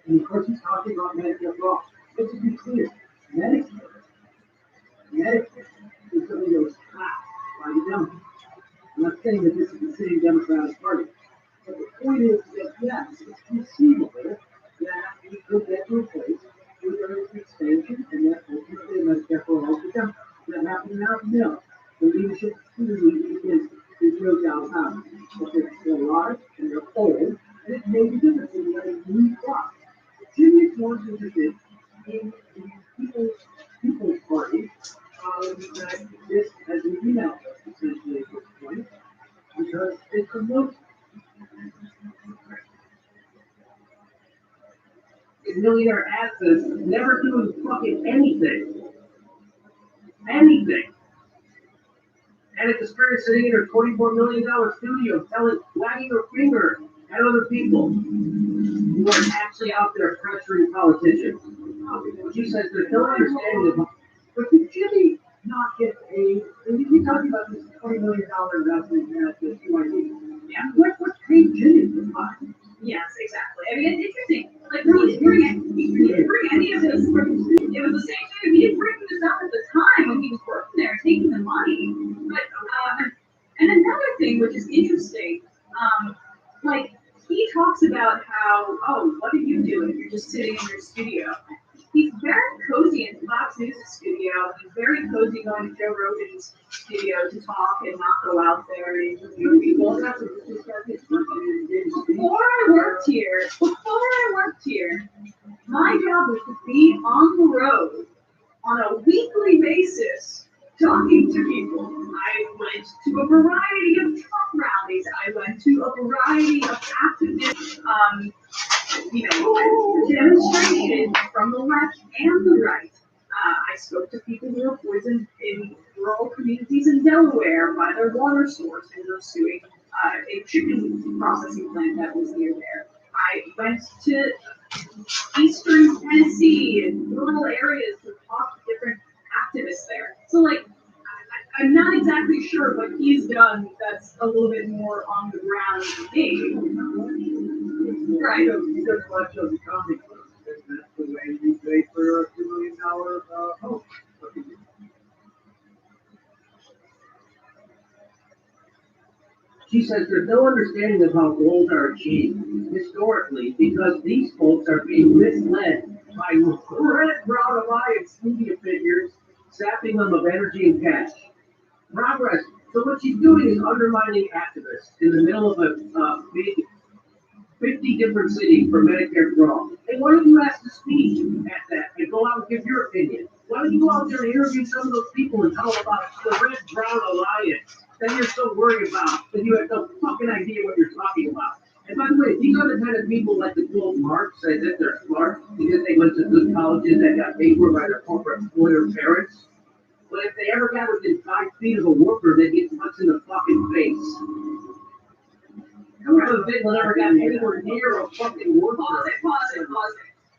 And of course, he's talking about Medicare for all. But to be clear, Medicare is something that was passed by the Democrats. I'm not saying that this is the same Democratic Party. But the point is that, yes, it's conceivable that we could get to a place where there is an expansion and that ultimately Medicare for all becomes. That happened now? No. The leadership clearly is no doubt happening. But they're still alive and they're old, and it may be different than a new crop. Jimmy is more interested in the People's Party that exists as an email list, essentially, at this point, because it promotes millionaire assets never doing fucking anything. Anything. And it's experience sitting in her $24 million studio wagging her finger at other people who are actually out there pressuring politicians. She says there's no understanding of, but did Jimmy not get paid? And you talking about this $20 million investment at the CYD. Yeah. What's paid Jimmy for time? Yes, exactly. I mean, it's interesting. Like, he didn't bring any of this. It was the same thing. He didn't bring this up at the time when he was working there, taking the money. But, and another thing which is interesting, like, he talks about how, oh, what are you doing? You're just sitting in your studio. He's very cozy in Fox News' studio. He's very cozy going to Joe Rogan's studio to talk and not go out there and interview people. Before I worked here, my job was to be on the road on a weekly basis talking to people. I went to a variety of Trump rallies. I went to a variety of activist, demonstrations from the left and the right. I spoke to people who were poisoned in rural communities in Delaware by their water source and were suing a chicken processing plant that was near there. I went to eastern Tennessee and rural areas to talk to different activists there. So, like, I'm not exactly sure what he's done that's a little bit more on the ground than me. Right. He does watch those comedy clubs. That's the way you pay for a $2 million home. She says there's no understanding of how goals are achieved historically because these folks are being misled by red brown alliance media figures, sapping them of energy and cash. Progress. So what she's doing is undermining activists in the middle of a big 50 different cities for Medicare for all. And why don't you ask to speak at that and go out and give your opinion? Why don't you go out there and interview some of those people and tell them about the red brown alliance that you're so worried about that you have no fucking idea what you're talking about? And by the way, these are the kind of people like the quote Mark said that they're smart because they went to good colleges that got paid for by their corporate employer parents. But if they ever got within 5 feet of a worker, they'd get punched in the fucking face. Never got anywhere near a fucking worker. Pause it.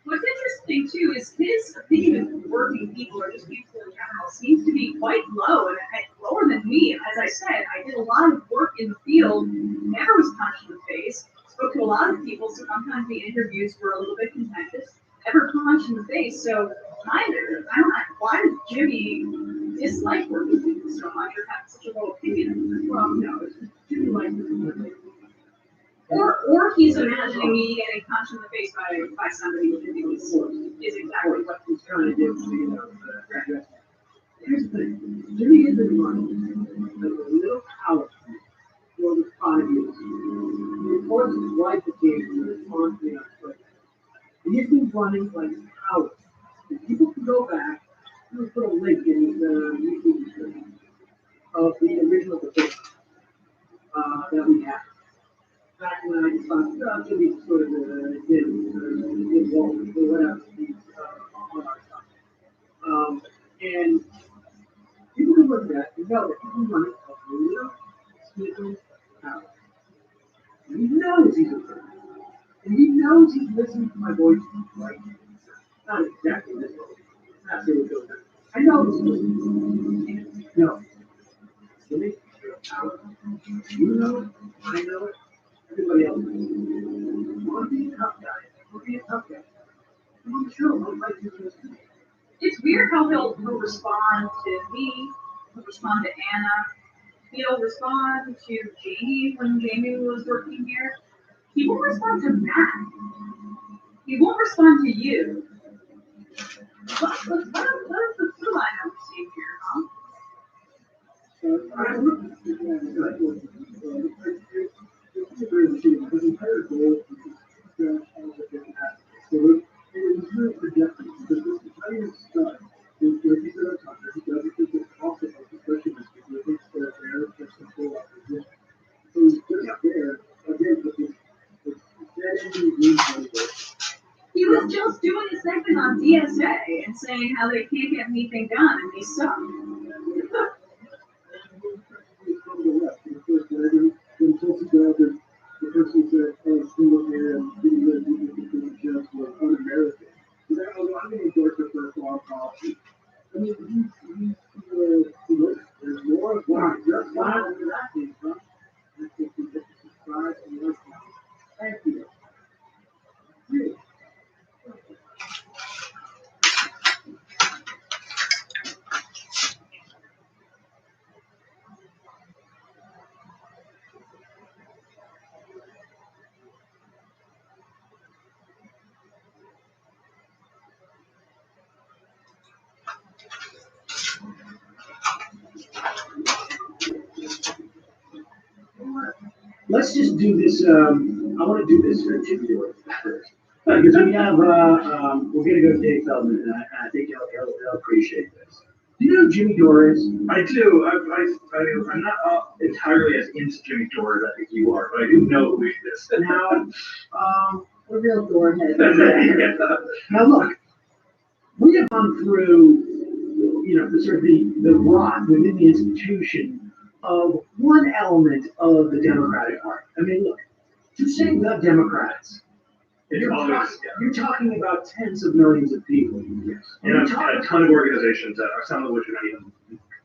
What's interesting too is his opinion of working people or just people in general seems to be quite low and lower than me. And as I said, I did a lot of work in the field, never was punched in the face, spoke to a lot of people, so sometimes the interviews were a little bit contentious, never punched in the face. So I don't know, why does Jimmy dislike working people so much or have such a low opinion? Well, no, it's Jimmy likes it. Or he's imagining me getting punched in the face by somebody who is exactly what he's trying to do. Here's the thing. Jimmy has been running like a little house for over 5 years. He reports his wife occasionally on Twitter. And he's been running like a house. And people can go back. I'm going to put a link in his YouTube description of the original debate that we had. Back when I decided, Jimmy sort of did walk or whatever, on our side. And people can look at that and know that he's been running a little sleeping house. And he knows he's a friend. And he knows he's listening to my voice right now. Not exactly this way. Not saying it goes down. I know he's listening. No. Jimmy, you're a power. You know it. I know it. Everybody else knows it. You want to be a tough guy. Be a tough guy. You want to show what life is listening. It's weird how he'll respond to me, he'll respond to Anna, he'll respond to Jamie when Jamie was working here. He won't respond to Matt. He won't respond to you. What is the through line I'm seeing here, huh? He was just doing a segment on DSA and saying how they can't get anything done and they suck. Thank you. let's just do this, I wanna do this for Jimmy Dore first. Because we have, we're gonna go to Dave Feldman, and I think he'll appreciate this. Do you know who Jimmy Dore is? I do. I'm not entirely as into Jimmy Dore as I think you are, but I do know who he is. Now, A real door head. now look, we have gone through, the sort of the rot within the institution of one element of the Democratic Party. I mean, look, to say the Democrats, you're talking about tens of millions of people. And a ton of organizations that are, some of which are not even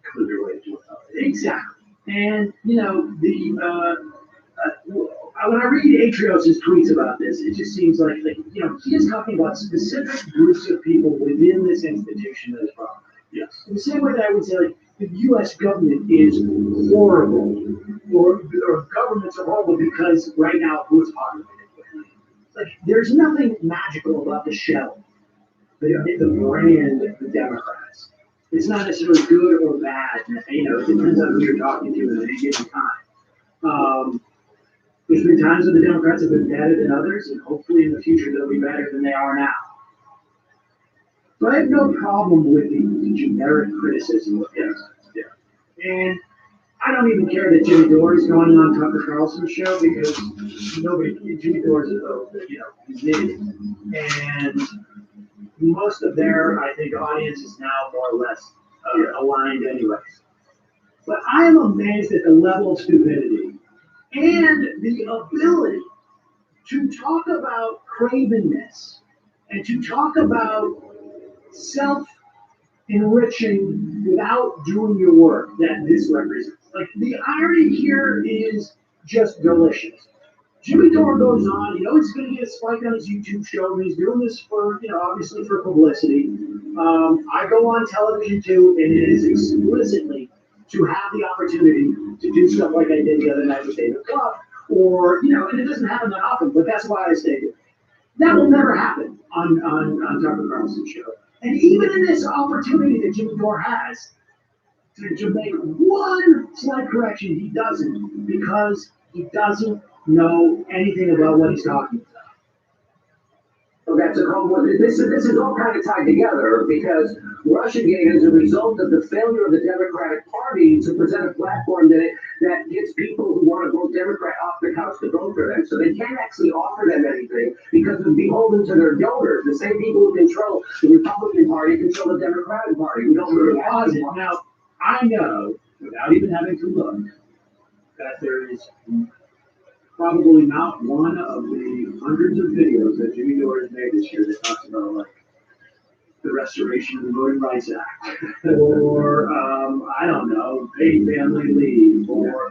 completely related to it. Exactly. And, when I read Atrios' tweets about this, it just seems like, he is talking about specific groups of people within this institution that is wrong. Yes. In the same way that I would say, like, the U.S. government is horrible, or governments are horrible because right now who's populated with? Like, there's nothing magical about the shell, the brand of the Democrats. It's not necessarily good or bad, it depends on who you're talking to at any given time. There's been times when the Democrats have been better than others, and hopefully in the future they'll be better than they are now. So I have no problem with the generic criticism of this. Yeah. And I don't even care that Jimmy Dore is going on Tucker Carlson's show, because Jimmy Dore is he's in. And most of their, I think, audience is now more or less aligned anyways. But I am amazed at the level of stupidity and the ability to talk about cravenness and to talk about self-enriching without doing your work that this represents. Like, the irony here is just delicious. Jimmy Dore goes on, he's going to get a spike on his YouTube show, and he's doing this for, obviously for publicity. I go on television too, and it is explicitly to have the opportunity to do stuff like I did the other night with David Club, or, and it doesn't happen that often, but that's why I stayed here. That will never happen on Tucker Carlson's show. And even in this opportunity that Jimmy Dore has to make one slight correction, he doesn't, because he doesn't know anything about what he's talking about. So that's a problem. This is all kind of tied together, because Russiagate is a result of the failure of the Democratic Party to present a platform that gets people who want to vote Democrat off the couch to vote for them. So they can't actually offer them anything because they're beholden to their donors. The same people who control the Republican Party control the Democratic Party. We don't really have it. Now, I know, without even having to look, that there is probably not one of the hundreds of videos that Jimmy Dore has made this year that talks about, like, the restoration of the Voting Rights Act, or, I don't know, paid family leave, or,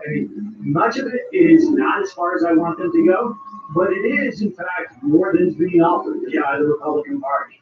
much of it is not as far as I want them to go, but it is, in fact, more than is being offered by the Republican Party.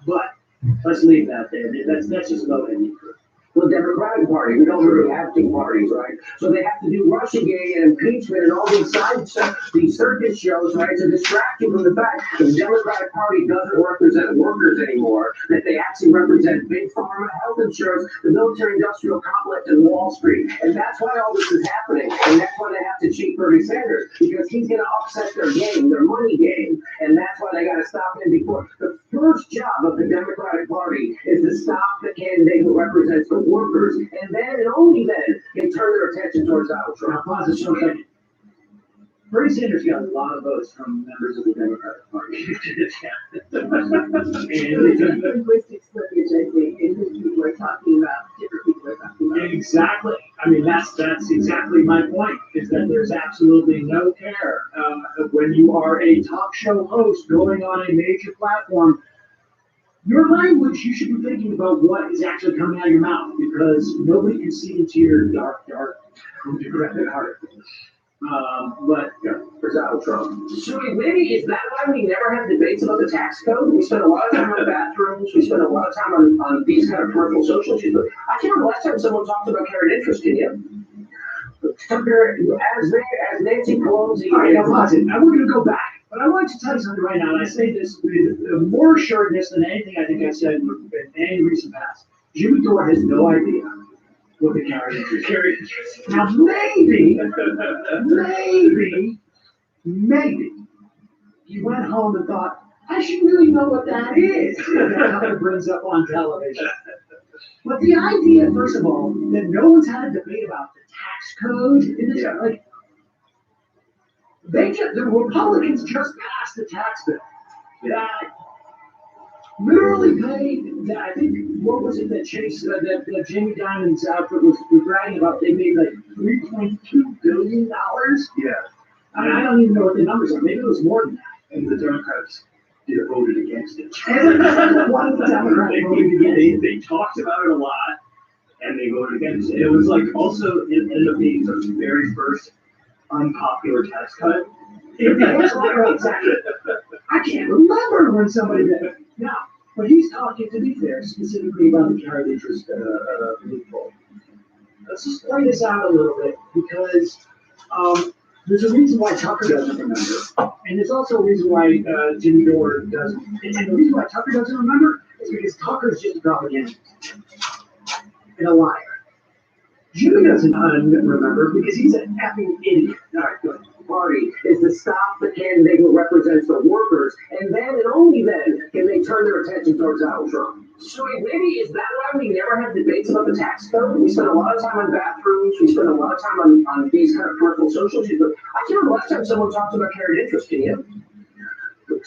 But let's leave that there. That's just low-hanging fruit. The Democratic Party, we don't really have two parties, right? So they have to do Russiagate and impeachment and all these side stuff, these circus shows, right, to distract you from the fact that the Democratic Party doesn't represent workers anymore, that they actually represent big pharma, health insurance, the military-industrial complex, and Wall Street. And that's why all this is happening. And that's why they have to cheat Bernie Sanders, because he's going to upset their game, their money game. And that's why they got to stop him before. The first job of the Democratic Party is to stop the candidate who represents the workers, and then and only then they turn their attention towards Donald Trump. Now, pause this for a second. Bernie Sanders got a lot of votes from members of the Democratic Party. Linguistic slippage, I think, and who people are talking about, different people are talking about. Exactly. I mean, that's exactly my point, is that there's absolutely no care when you are a talk show host going on a major platform. Your language, you should be thinking about what is actually coming out of your mouth, because nobody can see into your dark, decrepit heart. But For Donald Trump. So maybe is that why we never have debates about the tax code? We spend a lot of time on bathrooms. We spend a lot of time on these kind of peripheral social issues. But I can't remember last time someone talked about carried interest, can you? As Nancy Pelosi. All right, now pause it. Now we're going to go back. But I want to tell you something right now, and I say this with more assuredness than anything I think I've said in any recent past. Jimmy Dore has no idea what the carried interest is. Now, maybe, he went home and thought, I should really know what that is. That's how it brings up on television. But the idea, first of all, that no one's had a debate about the tax code in this, like, the Republicans just passed the tax bill that literally paid, that I think, what was it that Chase, that Jamie Dimon's outfit was bragging about, they made like $3.2 billion? Yeah. I don't even know what the numbers are, maybe it was more than that. And the Democrats voted against it. One of the Democrats voted against it. They talked about it a lot, and they voted against it. It was like also, it ended up being the very first unpopular tax cut. Exactly. I can't remember when somebody did it. Now, but he's talking, to be fair, specifically about the carried interest loophole. Let's just play this out a little bit, because there's a reason why Tucker doesn't remember, and there's also a reason why Jimmy Dore doesn't. And the reason why Tucker doesn't remember is because Tucker's just a propagandist and a liar. Jimmy doesn't remember because he's an effing idiot. All right, good. Party is to stop the candidate who represents the workers, and then and only then can they turn their attention towards Donald Trump. So maybe is that why we never have debates about the tax code? We spend a lot of time on bathrooms, we spend a lot of time on these kind of commercial social issues, but I can't remember last time someone talked about carried interest, can you?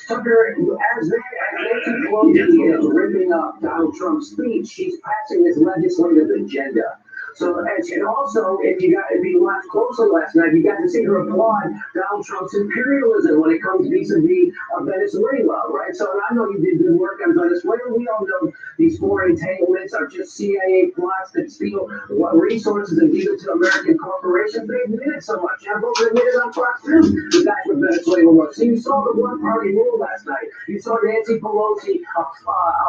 Tucker, as Nancy Pelosi is ripping up Donald Trump's speech, she's passing his legislative agenda. So, and also, if you watched closely last night, you got to see her applaud Donald Trump's imperialism when it comes vis-a-vis Venezuela, right? So, and I know you did good work on Venezuela. We all know these foreign entanglements are just CIA plots that steal resources and give it to American corporations. They admit it so much. Now, both admitted on Fox News that that's what Venezuela was. So you saw the one-party rule last night. You saw Nancy Pelosi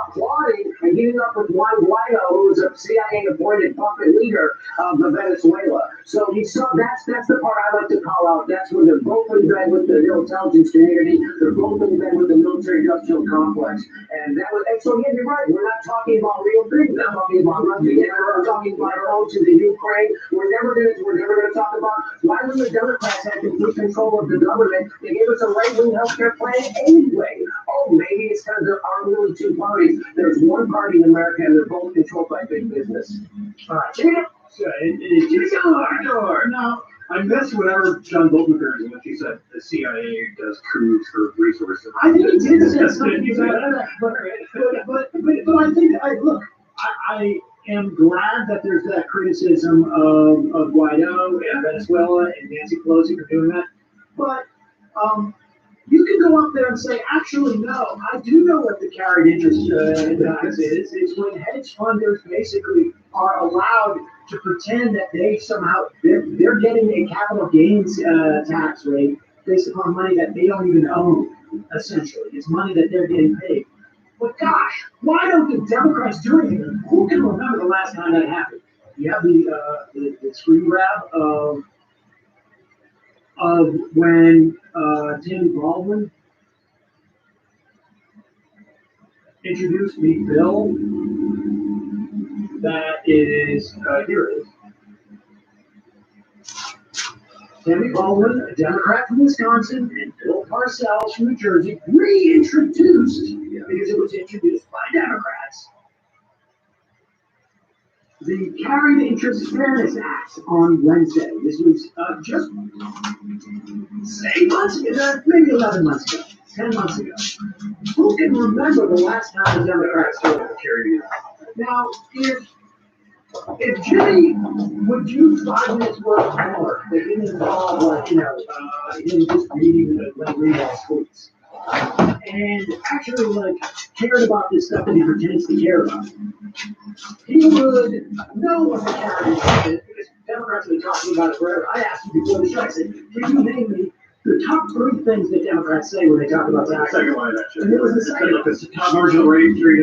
applauding and getting up with Juan Guaido, who was a CIA-appointed puppet leader of Venezuela. So you saw that's the part I like to call out. That's when they're both in bed with the intelligence community. They're both in bed with the military-industrial complex. And so yeah, you're right. We're not talking about real things. We're talking about rugby. We're talking about our own to the Ukraine. We're never gonna talk about why when the Democrats had complete control of the government, they gave us a right-wing healthcare plan anyway. Oh, maybe it's because there aren't really two parties. There's one party in America, and they're both controlled by big business. All right, check it out. No, I missed whatever John Bolton heard when she said the CIA does coups for resources. I think he did say something about that, but I think, I am glad that there's that criticism of Guaido and Venezuela and Nancy Pelosi for doing that. But you can go up there and say, actually, no, I do know what the carried interest tax is. It's when hedge funders basically are allowed to pretend that they're getting a capital gains tax rate based upon money that they don't even own, essentially. It's money that they're getting paid. But gosh, why don't the Democrats do anything? Who can remember the last time that happened? You have the screen grab of when Tammy Baldwin introduced the bill that is, here it is. Tammy Baldwin, a Democrat from Wisconsin, and Bill Parcells from New Jersey reintroduced, because it was introduced by Democrats, the Carried Interest Fairness Act on Wednesday. This was just 8 months ago, maybe 11 months ago, 10 months ago. Who can remember the last time the Democrats voted for carried interest? Now, if Jimmy would do 5 minutes worth of homework that didn't involve, him just reading the tweets, and actually, cared about this stuff that he pretends to care about, he would know what the carried interest is, because Democrats have been talking about it forever. I asked you before the show, I said, can you name me the top 3 things that Democrats say when they talk about taxes? Second line, actually. And it was the second. Top marginal rate, 3